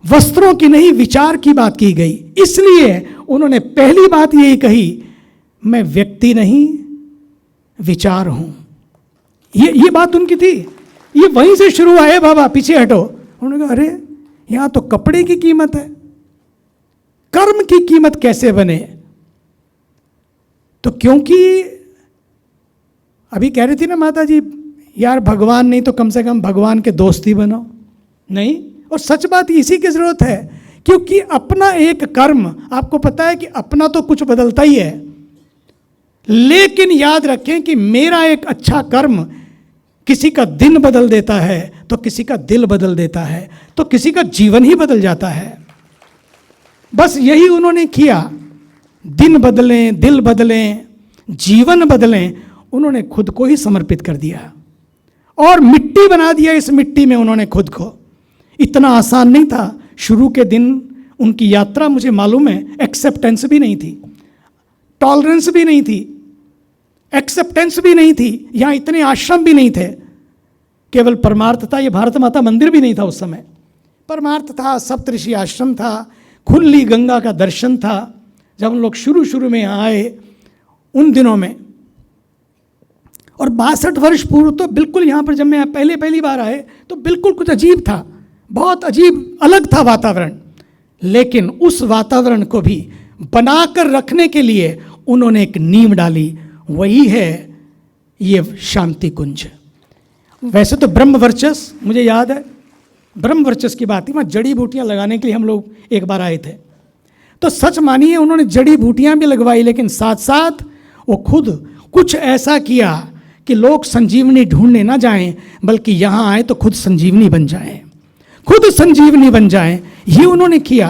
वस्त्रों की नहीं विचार की बात की गई। इसलिए उन्होंने पहली बात यही कही, मैं व्यक्ति नहीं विचार हूं। ये बात उनकी थी, ये वहीं से शुरू हुआ है। बाबा पीछे हटो, उन्होंने कहा अरे यहां तो कपड़े की कीमत है, कर्म की कीमत कैसे बने। तो क्योंकि अभी कह रही थी ना माता जी, यार भगवान नहीं तो कम से कम भगवान के दोस्त ही बनो। नहीं, और सच बात इसी की जरूरत है, क्योंकि अपना एक कर्म, आपको पता है कि अपना तो कुछ बदलता ही है, लेकिन याद रखें कि मेरा एक अच्छा कर्म किसी का दिन बदल देता है, तो किसी का दिल बदल देता है, तो किसी का जीवन ही बदल जाता है। बस यही उन्होंने किया, दिन बदलें, दिल बदलें, जीवन बदलें। उन्होंने खुद को ही समर्पित कर दिया और मिट्टी बना दिया। इस मिट्टी में उन्होंने खुद को, इतना आसान नहीं था। शुरू के दिन उनकी यात्रा, मुझे मालूम है, एक्सेप्टेंस भी नहीं थी, टॉलरेंस भी नहीं थी, एक्सेप्टेंस भी नहीं थी, यहाँ इतने आश्रम भी नहीं थे, केवल परमार्थ था। ये भारत माता मंदिर भी नहीं था उस समय, परमार्थ था, सप्तऋषि आश्रम था, खुली गंगा का दर्शन था। जब हम लोग शुरू में यहाँ आए उन दिनों में, और 62 वर्ष पूर्व तो बिल्कुल यहाँ पर जब मैं पहली बार आए तो बिल्कुल कुछ अजीब था, बहुत अजीब अलग था वातावरण। लेकिन उस वातावरण को भी बनाकर रखने के लिए उन्होंने एक नींव डाली, वही है ये शांति कुंज। वैसे तो ब्रह्म वर्चस्व, मुझे याद है ब्रह्म वर्चस्व की बात थी, वहाँ जड़ी बूटियाँ लगाने के लिए हम लोग एक बार आए थे। तो सच मानिए उन्होंने जड़ी बूटियाँ भी लगवाई, लेकिन साथ साथ वो खुद कुछ ऐसा किया कि लोग संजीवनी ढूंढने ना जाएं, बल्कि यहाँ आए तो खुद संजीवनी बन जाएं, खुद संजीवनी बन जाएं। ये उन्होंने किया।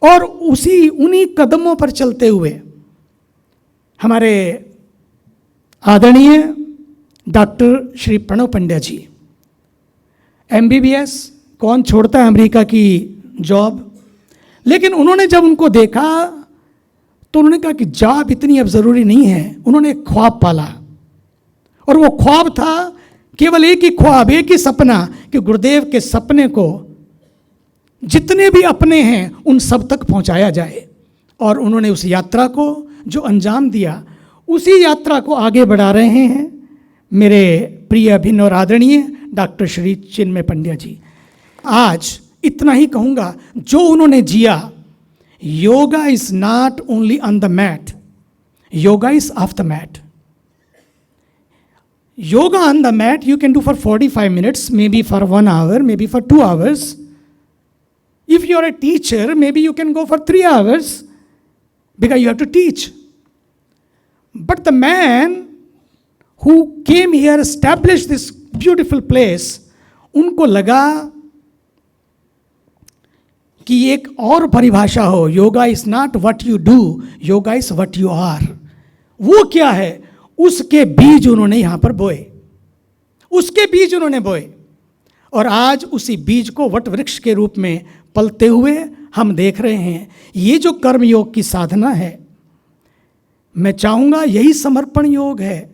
और उन्हीं कदमों पर चलते हुए हमारे आदरणीय डॉक्टर श्री प्रणव पंड्या जी, MBBS, कौन छोड़ता है अमेरिका की जॉब, लेकिन उन्होंने जब उनको देखा तो उन्होंने कहा कि जॉब इतनी अब ज़रूरी नहीं है। उन्होंने एक ख्वाब पाला, और वो ख्वाब था केवल एक ही ख्वाब, एक ही सपना, कि गुरुदेव के सपने को जितने भी अपने हैं उन सब तक पहुंचाया जाए। और उन्होंने उस यात्रा को जो अंजाम दिया, उसी यात्रा को आगे बढ़ा रहे हैं मेरे प्रिय अभिन्न और आदरणीय डॉक्टर श्री चिन्मय पंड्या जी। आज इतना ही कहूँगा, जो उन्होंने जिया, yoga is not only on the mat, yoga is off the mat. Yoga on the mat you can do for 45 minutes, maybe for 1 hour, maybe for 2 hours. If you are a teacher, maybe you can go for 3 hours because you have to teach. But the man who came here, established this beautiful place, उनको लगा कि एक और परिभाषा हो, yoga is not what you do, yoga is what you are. वो क्या है, उसके बीज उन्होंने यहाँ पर बोए, उसके बीज उन्होंने बोए, और आज उसी बीज को वट वृक्ष के रूप में पलते हुए हम देख रहे हैं। ये जो कर्म योग की साधना है, मैं चाहूँगा यही समर्पण योग है।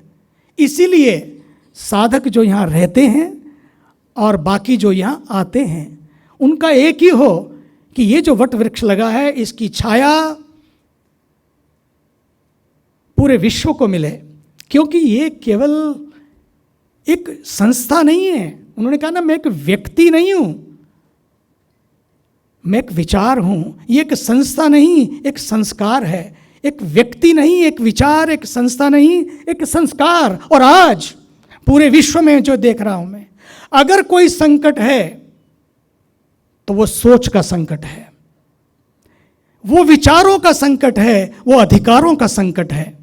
इसीलिए साधक जो यहाँ रहते हैं और बाकी जो यहाँ आते हैं, उनका एक ही हो कि ये जो वट वृक्ष लगा है इसकी छाया पूरे विश्व को मिले, क्योंकि ये केवल एक संस्था नहीं है। उन्होंने कहा ना, मैं एक व्यक्ति नहीं हूँ, मैं एक विचार हूँ। ये एक संस्था नहीं, एक संस्कार है। एक व्यक्ति नहीं, एक विचार, एक संस्था नहीं, एक संस्कार। और आज पूरे विश्व में जो देख रहा हूँ मैं, अगर कोई संकट है तो वो सोच का संकट है, वो विचारों का संकट है, वो अधिकारों का संकट है।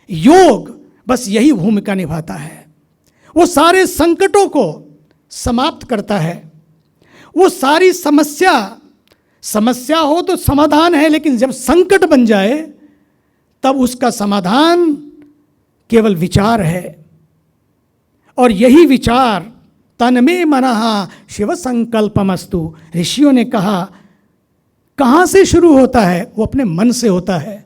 योग बस यही भूमिका निभाता है। वो सारे संकटों को समाप्त करता है। वो सारी समस्या हो तो समाधान है, लेकिन जब संकट बन जाए तब उसका समाधान केवल विचार है। और यही विचार तन में मनः शिव संकल्पमस्तु, ऋषियों ने कहा, कहाँ से शुरू होता है? वो अपने मन से होता है।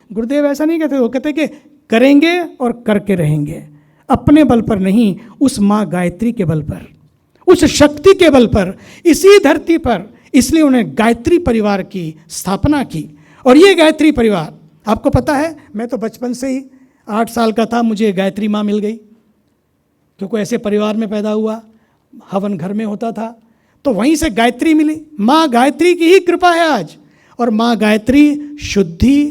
गुरुदेव ऐसा नहीं कहते, वो कहते कि करेंगे और करके रहेंगे, अपने बल पर नहीं, उस माँ गायत्री के बल पर, उस शक्ति के बल पर, इसी धरती पर। इसलिए उन्हें गायत्री परिवार की स्थापना की। और ये गायत्री परिवार, आपको पता है, मैं तो बचपन से ही 8 साल का था, मुझे गायत्री माँ मिल गई, क्योंकि ऐसे परिवार में पैदा हुआ, हवन घर में होता था, तो वहीं से गायत्री मिली। माँ गायत्री की ही कृपा है आज। और माँ गायत्री शुद्धि,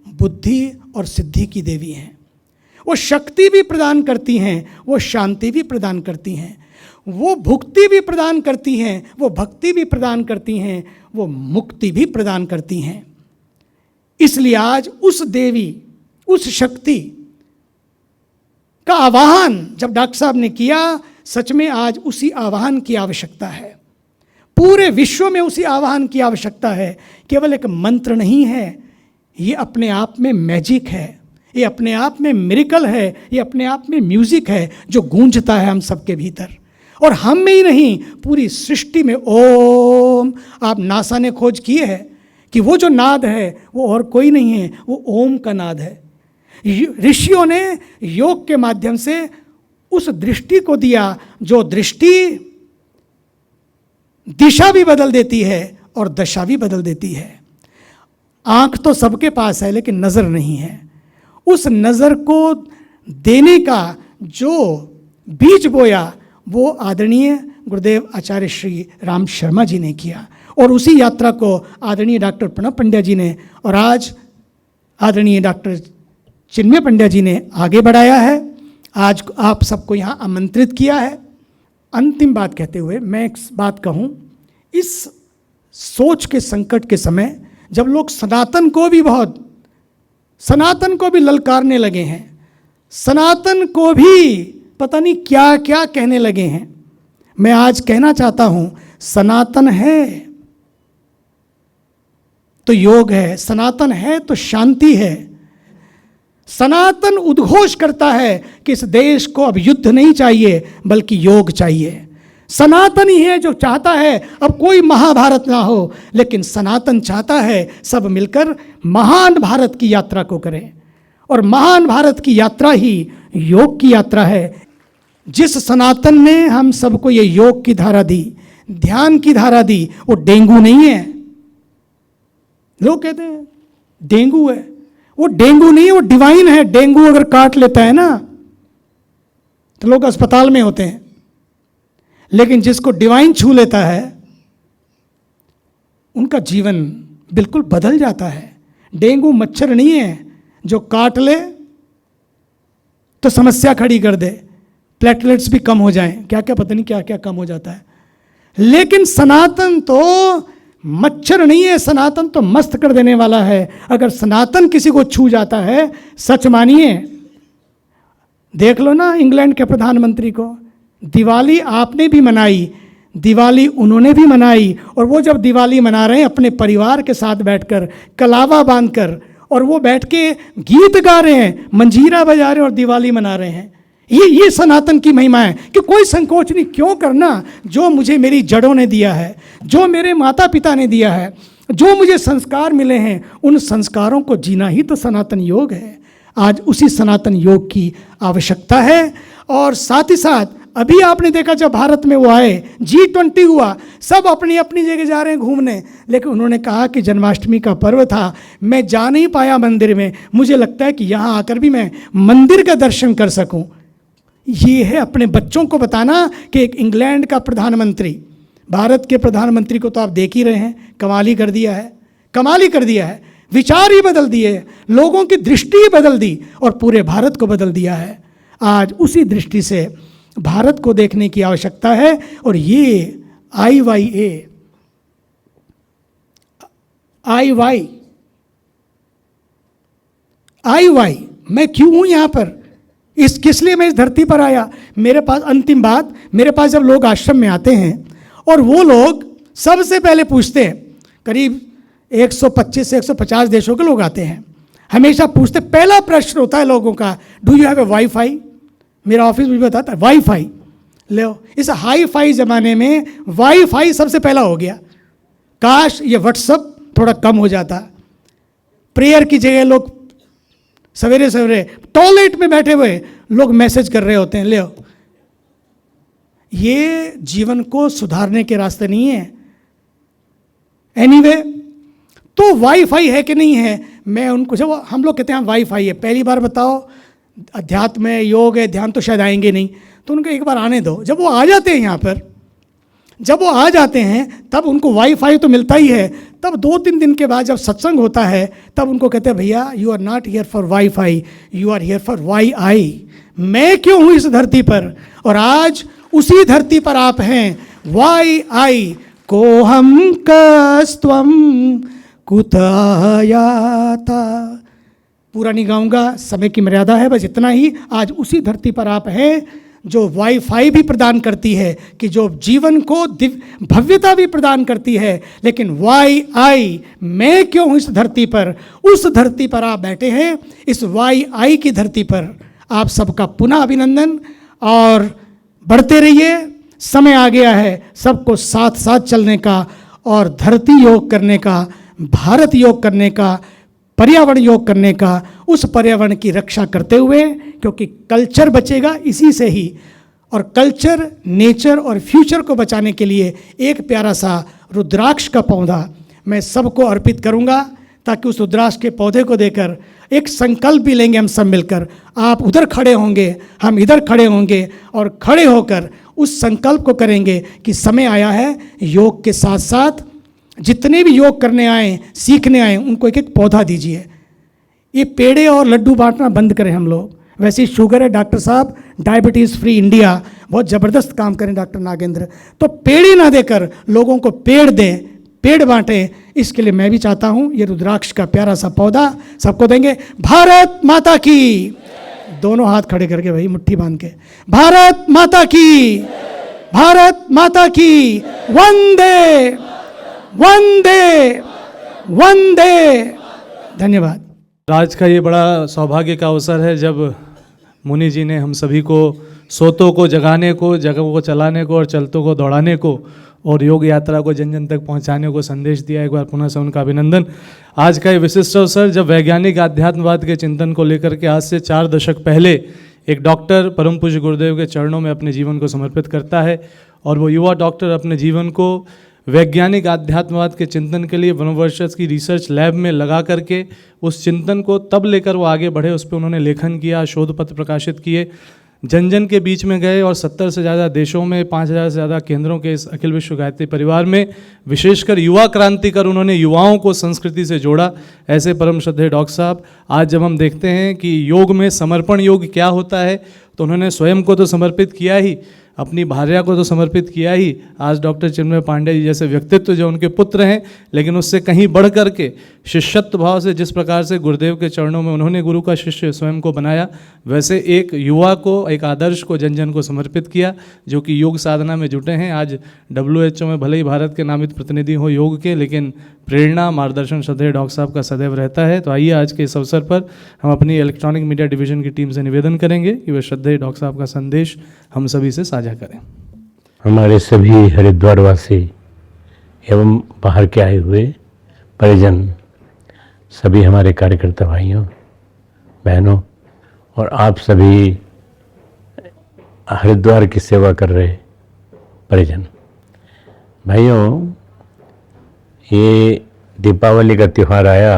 बुद्धि और सिद्धि की देवी हैं। वो शक्ति भी प्रदान करती हैं, वो शांति भी प्रदान करती हैं, वो भुक्ति भी प्रदान करती हैं, वो भक्ति भी प्रदान करती हैं, वो मुक्ति भी प्रदान करती हैं। इसलिए आज उस देवी, उस शक्ति का आवाहन जब डॉक्टर साहब ने किया, सच में आज उसी आवाहन की आवश्यकता है। पूरे विश्व में उसी आवाहन की आवश्यकता है। केवल एक मंत्र नहीं है, ये अपने आप में मैजिक है, ये अपने आप में मिरेकल है, ये अपने आप में म्यूजिक है जो गूंजता है हम सबके भीतर। और हम में ही नहीं, पूरी सृष्टि में ओम। आप नासा ने खोज की है कि वो जो नाद है वो और कोई नहीं है, वो ओम का नाद है। ऋषियों ने योग के माध्यम से उस दृष्टि को दिया, जो दृष्टि दिशा भी बदल देती है और दशा भी बदल देती है। आंख तो सबके पास है, लेकिन नज़र नहीं है। उस नज़र को देने का जो बीज बोया, वो आदरणीय गुरुदेव आचार्य श्री राम शर्मा जी ने किया। और उसी यात्रा को आदरणीय डॉक्टर प्रणब पंड्या जी ने, और आज आदरणीय डॉक्टर चिन्मय पंड्या जी ने आगे बढ़ाया है। आज आप सबको यहाँ आमंत्रित किया है। अंतिम बात कहते हुए मैं एक बात कहूँ, इस सोच के संकट के समय जब लोग सनातन को भी ललकारने लगे हैं, सनातन को भी पता नहीं क्या क्या कहने लगे हैं, मैं आज कहना चाहता हूँ, सनातन है तो योग है, सनातन है तो शांति है। सनातन उद्घोष करता है कि इस देश को अब युद्ध नहीं चाहिए, बल्कि योग चाहिए। सनातन ही है जो चाहता है अब कोई महाभारत ना हो, लेकिन सनातन चाहता है सब मिलकर महान भारत की यात्रा को करें। और महान भारत की यात्रा ही योग की यात्रा है। जिस सनातन ने हम सबको ये योग की धारा दी, ध्यान की धारा दी, वो डेंगू नहीं है। लोग कहते हैं डेंगू है, वो डेंगू नहीं है, वो डिवाइन है। डेंगू अगर काट लेता है ना तो लोग अस्पताल में होते हैं, लेकिन जिसको डिवाइन छू लेता है उनका जीवन बिल्कुल बदल जाता है। डेंगू मच्छर नहीं है जो काट ले तो समस्या खड़ी कर दे, प्लेटलेट्स भी कम हो जाएं, क्या क्या पता नहीं क्या क्या कम हो जाता है। लेकिन सनातन तो मच्छर नहीं है, सनातन तो मस्त कर देने वाला है। अगर सनातन किसी को छू जाता है, सच मानिए, देख लो ना इंग्लैंड के प्रधानमंत्री को, दिवाली आपने भी मनाई, दिवाली उन्होंने भी मनाई, और वो जब दिवाली मना रहे हैं अपने परिवार के साथ बैठकर कलावा बांधकर, और वो बैठ के गीत गा रहे हैं, मंजीरा बजा रहे हैं और दिवाली मना रहे हैं। ये सनातन की महिमा है कि कोई संकोच नहीं। क्यों करना? जो मुझे मेरी जड़ों ने दिया है, जो मेरे माता पिता ने दिया है, जो मुझे संस्कार मिले हैं, उन संस्कारों को जीना ही तो सनातन योग है। आज उसी सनातन योग की आवश्यकता है। और साथ ही साथ अभी आपने देखा जब भारत में वो आए, G20 हुआ, सब अपनी अपनी जगह जा रहे हैं घूमने, लेकिन उन्होंने कहा कि जन्माष्टमी का पर्व था, मैं जा नहीं पाया मंदिर में, मुझे लगता है कि यहाँ आकर भी मैं मंदिर का दर्शन कर सकूं। ये है अपने बच्चों को बताना कि एक इंग्लैंड का प्रधानमंत्री, भारत के प्रधानमंत्री को तो आप देख ही रहे हैं, कमाल ही कर दिया है, कमाल ही कर दिया है। विचार ही बदल दिए, लोगों की दृष्टि ही बदल दी और पूरे भारत को बदल दिया है। आज उसी दृष्टि से भारत को देखने की आवश्यकता है। और ये IY मैं क्यों हूँ यहाँ पर, किस लिए मैं इस धरती पर आया? मेरे पास अंतिम बात, मेरे पास जब लोग आश्रम में आते हैं और वो लोग सबसे पहले पूछते हैं, करीब 125 से 150 देशों के लोग आते हैं, हमेशा पूछते, पहला प्रश्न होता है लोगों का, do you have a wifi? मेरा ऑफिस भी बताता है वाईफाई। ले इस हाई फाई ज़माने में वाईफाई सबसे पहला हो गया। काश ये व्हाट्सअप थोड़ा कम हो जाता। प्रेयर की जगह लोग सवेरे सवेरे टॉयलेट में बैठे हुए लोग मैसेज कर रहे होते हैं। ले ये जीवन को सुधारने के रास्ते नहीं है। एनीवे, तो वाईफाई है कि नहीं है? मैं उनको, जब हम लोग कहते हैं वाईफाई है, पहली बार बताओ अध्यात्म है, योग है, ध्यान तो शायद आएंगे नहीं, तो उनको एक बार आने दो। जब वो आ जाते हैं यहाँ पर, जब वो आ जाते हैं तब उनको वाईफाई तो मिलता ही है। तब 2-3 दिन के बाद जब सत्संग होता है तब उनको कहते हैं, भैया you are not here for wifi, you are here for why. मैं क्यों हूँ इस धरती पर? और आज उसी धरती पर आप हैं। वाई को हम कस्त्वम कुतयाता, पूरा नहीं गाऊंगा, समय की मर्यादा है, बस इतना ही। आज उसी धरती पर आप हैं जो वाईफाई भी प्रदान करती है, कि जो जीवन को भव्यता भी प्रदान करती है। लेकिन वाई मैं क्यों हूँ इस धरती पर? उस धरती पर आप बैठे हैं, इस वाई की धरती पर। आप सबका पुनः अभिनंदन और बढ़ते रहिए। समय आ गया है सबको साथ साथ चलने का और धरती योग करने का, भारत योग करने का, पर्यावरण योग करने का, उस पर्यावरण की रक्षा करते हुए, क्योंकि कल्चर बचेगा इसी से ही। और कल्चर, नेचर और फ्यूचर को बचाने के लिए एक प्यारा सा रुद्राक्ष का पौधा मैं सबको अर्पित करूंगा, ताकि उस रुद्राक्ष के पौधे को देकर एक संकल्प भी लेंगे हम सब मिलकर। आप उधर खड़े होंगे, हम इधर खड़े होंगे और खड़े होकर उस संकल्प को करेंगे कि समय आया है योग के साथ साथ जितने भी योग करने आए, सीखने आए, उनको एक एक पौधा दीजिए। ये पेड़े और लड्डू बांटना बंद करें हम लोग। वैसे ही शुगर है डॉक्टर साहब, डायबिटीज़ फ्री इंडिया, बहुत ज़बरदस्त काम करें डॉक्टर नागेंद्र। तो पेड़े ना देकर लोगों को पेड़ दें, पेड़ बांटें। इसके लिए मैं भी चाहता हूँ ये रुद्राक्ष का प्यारा सा पौधा सबको देंगे। भारत माता की, दोनों हाथ खड़े करके भाई, मुट्ठी बांध के, भारत माता की, भारत माता की, वंदे वंदे वंदे। धन्यवाद। आज का ये बड़ा सौभाग्य का अवसर है जब मुनि जी ने हम सभी को, सोतों को जगाने को, जगहों को चलाने को और चलतों को दौड़ाने को और योग यात्रा को जन जन तक पहुंचाने को संदेश दिया। एक बार पुनः से उनका अभिनंदन। आज का ये विशिष्ट अवसर जब वैज्ञानिक आध्यात्मवाद के चिंतन को लेकर के आज से 4 दशक पहले एक डॉक्टर परम पूज्य गुरुदेव के चरणों में अपने जीवन को समर्पित करता है और वो युवा डॉक्टर अपने जीवन को वैज्ञानिक आध्यात्मवाद के चिंतन के लिए वनवर्षस की रिसर्च लैब में लगा करके उस चिंतन को तब लेकर वो आगे बढ़े। उस पर उन्होंने लेखन किया, शोध पत्र प्रकाशित किए, जन जन के बीच में गए और 70 से ज़्यादा देशों में 5000 से ज़्यादा केंद्रों के इस अखिल विश्व गायत्री परिवार में विशेषकर युवा क्रांति कर उन्होंने युवाओं को संस्कृति से जोड़ा। ऐसे परम श्रद्धेय डॉक्टर साहब, आज जब हम देखते हैं कि योग में समर्पण योग क्या होता है, तो उन्होंने स्वयं को तो समर्पित किया ही, अपनी भार्या को तो समर्पित किया ही, आज डॉक्टर चिन्मय पांडे जी जैसे व्यक्तित्व जो उनके पुत्र हैं, लेकिन उससे कहीं बढ़ कर के शिष्यत्व भाव से जिस प्रकार से गुरुदेव के चरणों में उन्होंने गुरु का शिष्य स्वयं को बनाया, वैसे एक युवा को, एक आदर्श को, जन जन को समर्पित किया, जो कि योग साधना में जुटे हैं। आज WHO में भले ही भारत के नामित प्रतिनिधि हो योग के, लेकिन प्रेरणा, मार्गदर्शन श्रद्धेय डॉक्टर साहब का सदैव रहता है। तो आइए आज के इस अवसर पर हम अपनी इलेक्ट्रॉनिक मीडिया डिवीजन की टीम से निवेदन करेंगे कि वे श्रद्धेय डॉक्टर साहब का संदेश हम सभी से साझा करें। हमारे सभी हरिद्वार वासी एवं बाहर के आए हुए परिजन, सभी हमारे कार्यकर्ता भाइयों बहनों और आप सभी हरिद्वार की सेवा कर रहे परिजन भाइयों, ये दीपावली का त्यौहार आया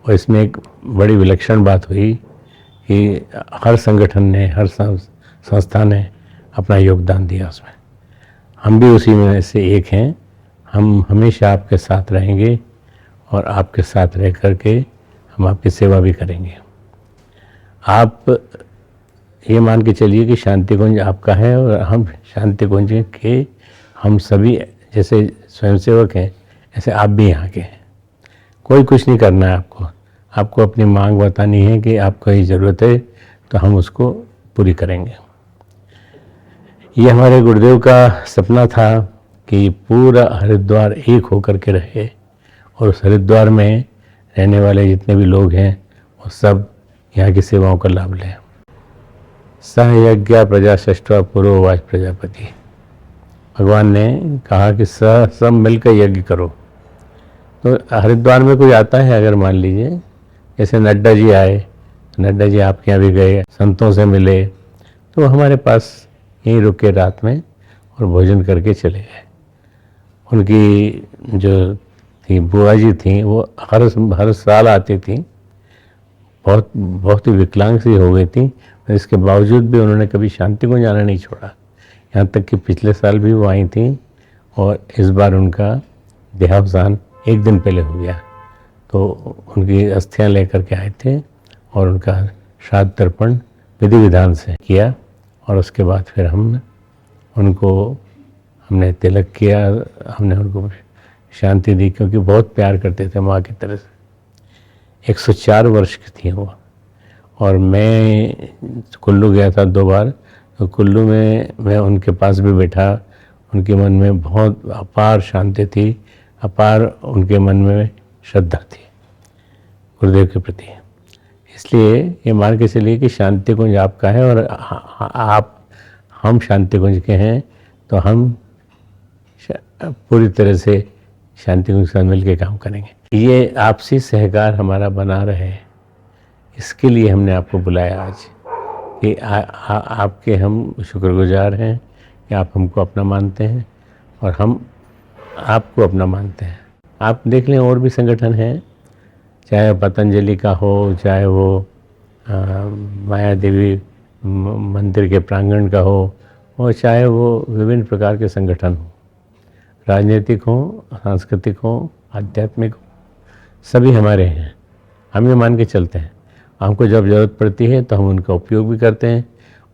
और इसमें एक बड़ी विलक्षण बात हुई कि हर संगठन ने, हर संस्था ने अपना योगदान दिया उसमें। हम भी उसी में से एक हैं। हम हमेशा आपके साथ रहेंगे और आपके साथ रह कर के हम आपकी सेवा भी करेंगे। आप ये मान के चलिए कि शांति कुंज आपका है और हम शांति कुंज के हम सभी जैसे स्वयंसेवक हैं, ऐसे आप भी यहाँ के हैं। कोई कुछ नहीं करना है आपको, आपको अपनी मांग बतानी है कि आपको ये ज़रूरत है तो हम उसको पूरी करेंगे। ये हमारे गुरुदेव का सपना था कि पूरा हरिद्वार एक होकर के रहे और उस हरिद्वार में रहने वाले जितने भी लोग हैं वो सब यहाँ की सेवाओं का लाभ लें। सहयज्ञ प्रजा षष्ठवा पुरोवाच प्रजापति, भगवान ने कहा कि सब मिलकर यज्ञ करो। तो हरिद्वार में कोई आता है, अगर मान लीजिए जैसे नड्डा जी आए, नड्डा जी आपके यहाँ भी गए, संतों से मिले, तो हमारे पास यहीं रुके रात में और भोजन करके चले गए। उनकी जो थी बुआ जी थी, वो हर साल आती थी, बहुत ही विकलांग सी हो गई थी, इसके बावजूद भी उन्होंने कभी शांति को जाना नहीं छोड़ा। यहाँ तक कि पिछले साल भी वो आई थी और इस बार उनका देहावसान एक दिन पहले हो गया, तो उनकी अस्थियाँ लेकर के आए थे और उनका श्राद्ध तर्पण विधि विधान से किया और उसके बाद फिर हमने तिलक किया, हमने उनको शांति दी, क्योंकि बहुत प्यार करते थे माँ की तरह से। 104 वर्ष की थी वो। और मैं कुल्लू गया था 2 बार, तो कुल्लू में मैं उनके पास भी बैठा, उनके मन में बहुत अपार शांति थी, अपार उनके मन में श्रद्धा थी गुरुदेव के प्रति। इसलिए ये मान के चलिए कि शांति कुंज आपका है और हम शांति कुंज के हैं, तो हम पूरी तरह से शांति कुंज के साथ मिल के काम करेंगे। ये आपसी सहकार हमारा बना रहे, इसके लिए हमने आपको बुलाया आज कि आपके हम शुक्रगुजार हैं कि आप हमको अपना मानते हैं और हम आपको अपना मानते हैं। आप देख लें और भी संगठन हैं, चाहे पतंजलि का हो, चाहे वो माया देवी मंदिर के प्रांगण का हो, और चाहे वो विभिन्न प्रकार के संगठन हो, राजनीतिक हो, सांस्कृतिक हो, आध्यात्मिक हो, सभी हमारे हैं। हम ये मान के चलते हैं, हमको जब ज़रूरत पड़ती है तो हम उनका उपयोग भी करते हैं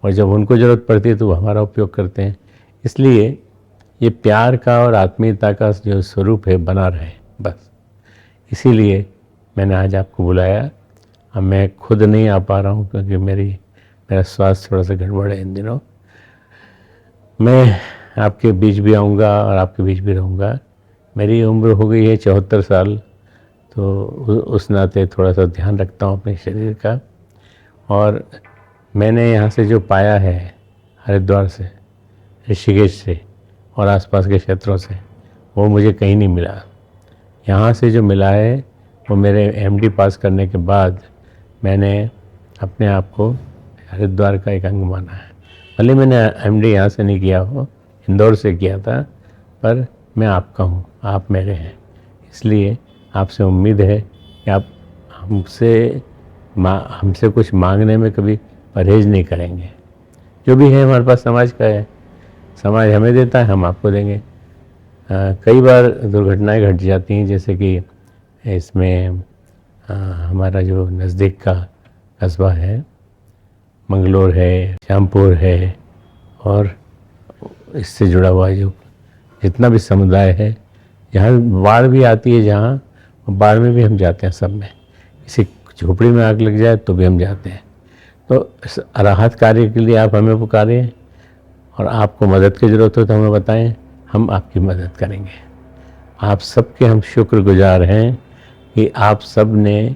और जब उनको ज़रूरत पड़ती है तो वो हमारा उपयोग करते हैं। इसलिए ये प्यार का और आत्मीयता का जो स्वरूप है बना रहे, बस इसीलिए मैंने आज आपको बुलाया। अब मैं खुद नहीं आ पा रहा हूँ क्योंकि मेरा स्वास्थ्य थोड़ा सा गड़बड़ है इन दिनों। मैं आपके बीच भी आऊँगा और आपके बीच भी रहूँगा। मेरी उम्र हो गई है 74 साल, तो उस नाते थोड़ा सा ध्यान रखता हूँ अपने शरीर का। और मैंने यहाँ से जो पाया है हरिद्वार से, ऋषिकेश से और आसपास के क्षेत्रों से, वो मुझे कहीं नहीं मिला। यहाँ से जो मिला है वो मेरे MD पास करने के बाद मैंने अपने आप को हरिद्वार का एक अंग माना है। भले मैंने MD यहाँ से नहीं किया हो, इंदौर से किया था, पर मैं आपका हूँ, आप मेरे हैं। इसलिए आपसे उम्मीद है कि आप हमसे कुछ मांगने में कभी परहेज नहीं करेंगे। जो भी है हमारे पास समाज का है, समाज हमें देता है, हम आपको देंगे। कई बार दुर्घटनाएं घट जाती हैं, जैसे कि इसमें हमारा जो नज़दीक का कस्बा है, मंगलोर है, श्यामपुर है और इससे जुड़ा हुआ जो जितना भी समुदाय है, यहाँ बाढ़ भी आती है, जहाँ बाढ़ में भी हम जाते हैं, सब में। किसी झोपड़ी में आग लग जाए तो भी हम जाते हैं। तो इस राहत कार्य के लिए आप हमें पुकारें और आपको मदद की ज़रूरत हो तो हमें बताएं, हम आपकी मदद करेंगे। आप सबके हम शुक्रगुजार हैं कि आप सब ने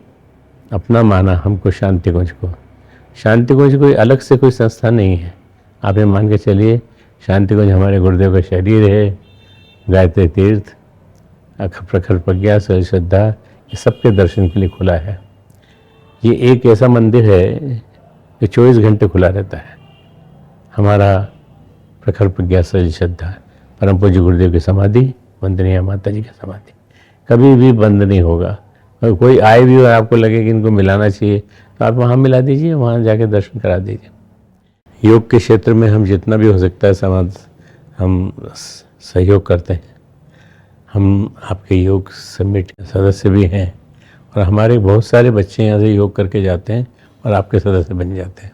अपना माना हमको शांति कुंज को। शांति कुंज कोई अलग से कोई संस्था नहीं है, आप ये मान के चलिए शांति कुंज हमारे गुरुदेव का शरीर है। गायत्री तीर्थ, प्रखर प्रज्ञा, सहज श्रद्धा, ये सबके दर्शन के लिए खुला है। ये एक ऐसा मंदिर है जो 24 घंटे खुला रहता है। हमारा प्रखर प्रज्ञा, सहज श्रद्धा, परम पूज्य गुरुदेव की समाधि, वंदनीय माता जी की समाधि कभी भी बंद नहीं होगा। अगर कोई आए भी और आपको लगे कि इनको मिलाना चाहिए तो आप वहाँ मिला दीजिए, वहाँ जाके दर्शन करा दीजिए। योग के क्षेत्र में हम जितना भी हो सकता है समाज हम सहयोग करते हैं। हम आपके योग समिट के सदस्य भी हैं और हमारे बहुत सारे बच्चे यहाँ से योग करके जाते हैं और आपके सदस्य बन जाते हैं।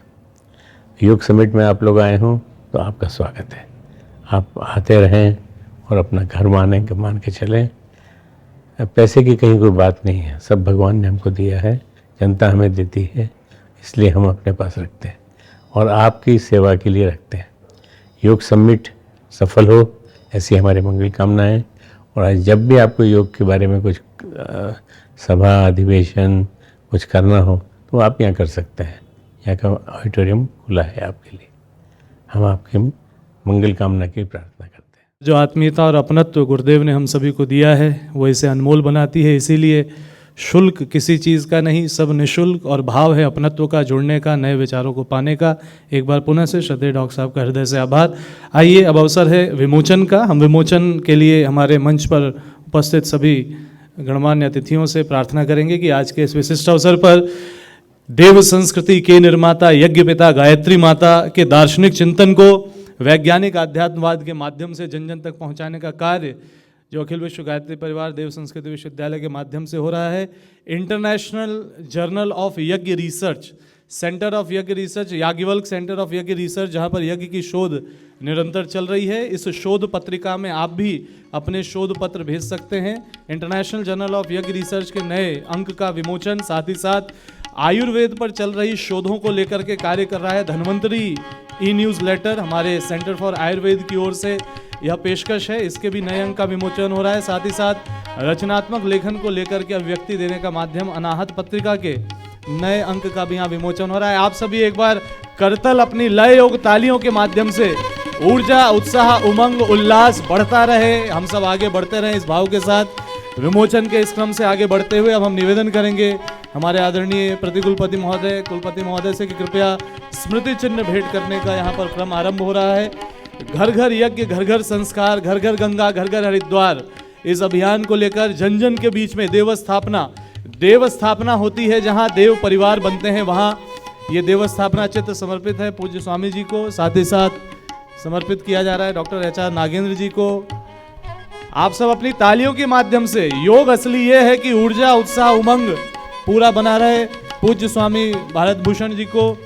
योग समिट में आप लोग आए हों तो आपका स्वागत है। आप आते रहें और अपना घर मान के चलें। पैसे की कहीं कोई बात नहीं है, सब भगवान ने हमको दिया है, जनता हमें देती है, इसलिए हम अपने पास रखते हैं और आपकी सेवा के लिए रखते हैं। योग समिट सफल हो ऐसी हमारी मंगल कामनाएं। और आज जब भी आपको योग के बारे में कुछ सभा, अधिवेशन कुछ करना हो तो आप यहाँ कर सकते हैं। यहाँ का ऑडिटोरियम खुला है आपके लिए। हम आपकी मंगल कामना की प्रार्थना करते हैं। जो आत्मीयता और अपनत्व गुरुदेव ने हम सभी को दिया है वो इसे अनमोल बनाती है। इसीलिए शुल्क किसी चीज़ का नहीं, सब निःशुल्क, और भाव है अपनत्व का, जुड़ने का, नए विचारों को पाने का। एक बार पुनः से श्रद्धेय डॉक्टर साहब का हृदय से आभार। आइए अब अवसर है विमोचन का। हम विमोचन के लिए हमारे मंच पर उपस्थित सभी गणमान्य अतिथियों से प्रार्थना करेंगे कि आज के इस विशिष्ट अवसर पर देव संस्कृति के निर्माता यज्ञ पिता गायत्री माता के दार्शनिक चिंतन को वैज्ञानिक आध्यात्मवाद के माध्यम से जन जन तक पहुंचाने का कार्य जो अखिल विश्व गायत्री परिवार देव संस्कृति विश्वविद्यालय के माध्यम से हो रहा है। इंटरनेशनल जर्नल ऑफ यज्ञ रिसर्च, सेंटर ऑफ यज्ञ रिसर्च, याज्ञवल्क्य सेंटर ऑफ यज्ञ रिसर्च, जहां पर यज्ञ की शोध निरंतर चल रही है। इस शोध पत्रिका में आप भी अपने शोध पत्र भेज सकते हैं। इंटरनेशनल जर्नल ऑफ यज्ञ रिसर्च के नए अंक का विमोचन, साथ ही साथ आयुर्वेद पर चल रही शोधों को लेकर के कार्य कर रहा है धन्वंतरी ई न्यूज़ लेटर, हमारे सेंटर फॉर आयुर्वेद की ओर से यह पेशकश है। इसके भी नए अंक का विमोचन हो रहा है। साथ ही साथ रचनात्मक लेखन को लेकर के अभिव्यक्ति देने का माध्यम अनाहत पत्रिका के नए अंक का भी यहाँ विमोचन हो रहा है। आप सभी एक बार करतल अपनी लय योग तालियों के माध्यम से ऊर्जा, उत्साह, उमंग, उल्लास बढ़ता रहे, हम सब आगे बढ़ते रहें इस भाव के साथ। विमोचन के इस क्रम से आगे बढ़ते हुए अब हम निवेदन करेंगे हमारे आदरणीय प्रतिकुलपति महोदय, कुलपति महोदय से कि कृपया स्मृति चिन्ह भेंट करने का यहाँ पर क्रम आरंभ हो रहा है। घर घर यज्ञ, घर घर संस्कार, घर घर गंगा, घर घर हरिद्वार, इस अभियान को लेकर जन जन के बीच में देव स्थापना होती है। जहाँ देव परिवार बनते हैं वहाँ ये देव स्थापना चित्र समर्पित है पूज्य स्वामी जी को, साथ ही साथ समर्पित किया जा रहा है डॉक्टर HR नागेंद्र जी को। आप सब अपनी तालियों के माध्यम से, योग असली ये है कि ऊर्जा, उत्साह, उमंग पूरा बना रहे। पूज्य स्वामी भारत भूषण जी को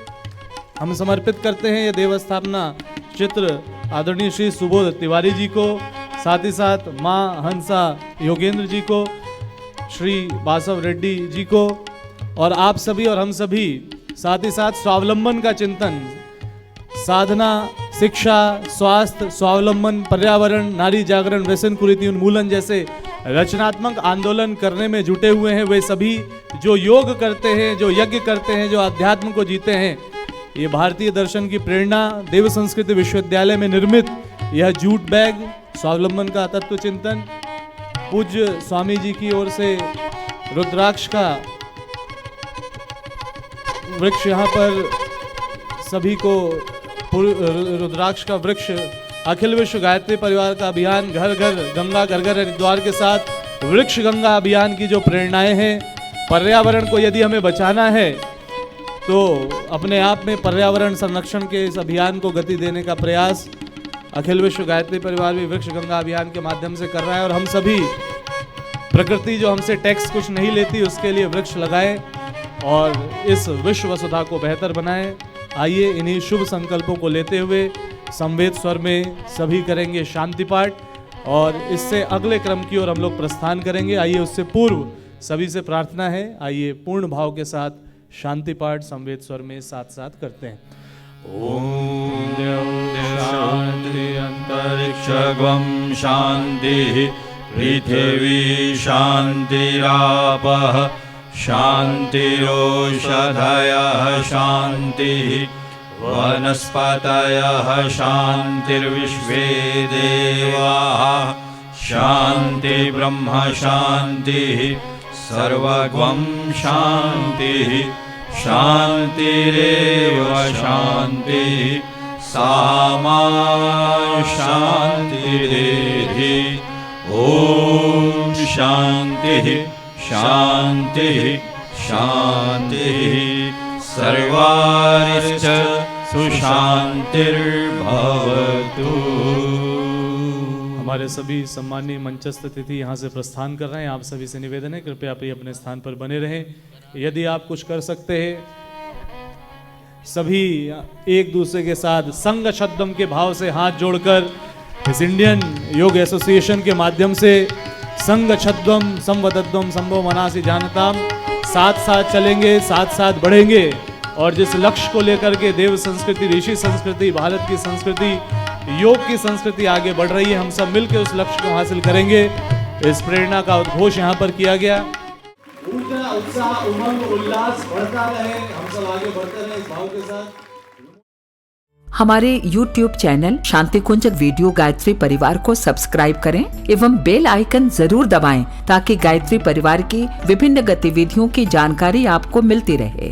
हम समर्पित करते हैं ये देव स्थापना चित्र आदरणीय श्री सुबोध तिवारी जी को, साथ ही साथ माँ हंसा योगेंद्र जी को, श्री बासव रेड्डी जी को, और आप सभी और हम सभी। साथ ही साथ स्वावलंबन का चिंतन, साधना, शिक्षा, स्वास्थ्य, स्वावलंबन, पर्यावरण, नारी जागरण, व्यसन कुरीति उन्मूलन जैसे रचनात्मक आंदोलन करने में जुटे हुए हैं वे सभी जो योग करते हैं, जो यज्ञ करते हैं, जो अध्यात्म को जीते हैं। ये भारतीय दर्शन की प्रेरणा देव संस्कृति विश्वविद्यालय में निर्मित यह जूट बैग स्वावलंबन का तत्व चिंतन पूज्य स्वामी जी की ओर से रुद्राक्ष का वृक्ष, यहाँ पर सभी को रुद्राक्ष का वृक्ष, अखिल विश्व गायत्री परिवार का अभियान, घर घर गंगा, घर घर हरिद्वार के साथ वृक्ष गंगा अभियान की जो प्रेरणाएं हैं। पर्यावरण को यदि हमें बचाना है तो अपने आप में पर्यावरण संरक्षण के इस अभियान को गति देने का प्रयास अखिल विश्व गायत्री परिवार भी वृक्ष गंगा अभियान के माध्यम से कर रहा है। और हम सभी, प्रकृति जो हमसे टैक्स कुछ नहीं लेती, उसके लिए वृक्ष लगाएं और इस विश्व वसुधा को बेहतर बनाएं। आइए इन्हीं शुभ संकल्पों को लेते हुए संवेद स्वर में सभी करेंगे शांति पाठ, और इससे अगले क्रम की ओर हम लोग प्रस्थान करेंगे। आइए उससे पूर्व सभी से प्रार्थना है, आइए पूर्ण भाव के साथ शांति पाठ संवेद स्वर में साथ साथ करते हैं। ॐ शान्ति अन्तरिक्षगं शान्तिः पृथिवी शान्तिरापः शान्तिरोषधयः शान्तिः वनस्पतयः शान्तिर्विश्वे देवाः शान्ति ब्रह्म शान्तिः सर्वगं शान्तिः शान्तिरेव शान्तिः सामा शान्तिरेधि। ॐ शान्तिः शान्तिः शान्तिः सर्वारिश्च सुशान्तिर्भवतु। हमारे सभी सम्मानीय मंचस्थ अतिथि यहाँ से प्रस्थान कर रहे हैं। आप सभी से निवेदन है, कृपया आप अपने स्थान पर बने रहें। यदि आप कुछ कर सकते हैं, सभी एक दूसरे के साथ संग शब्दम के भाव से हाथ जोड़कर इस इंडियन योग एसोसिएशन के माध्यम से संग छद्वम संवदद्वम संभव मनासी जानताम, साथ साथ चलेंगे, साथ साथ बढ़ेंगे, और जिस लक्ष्य को लेकर के देव संस्कृति, ऋषि संस्कृति, भारत की संस्कृति, योग की संस्कृति आगे बढ़ रही है, हम सब मिलकर उस लक्ष्य को हासिल करेंगे। इस प्रेरणा का उद्घोष यहाँ पर किया गया। ऊर्जा, उत्साह, उमंग, उल्लास बढ़ता रहे, हम सब आगे बढ़ते रहे इस भाव के साथ। हमारे YouTube चैनल शांति कुंज वीडियो गायत्री परिवार को सब्सक्राइब करें एवं बेल आइकन जरूर दबाएं ताकि गायत्री परिवार की विभिन्न गतिविधियों की जानकारी आपको मिलती रहे।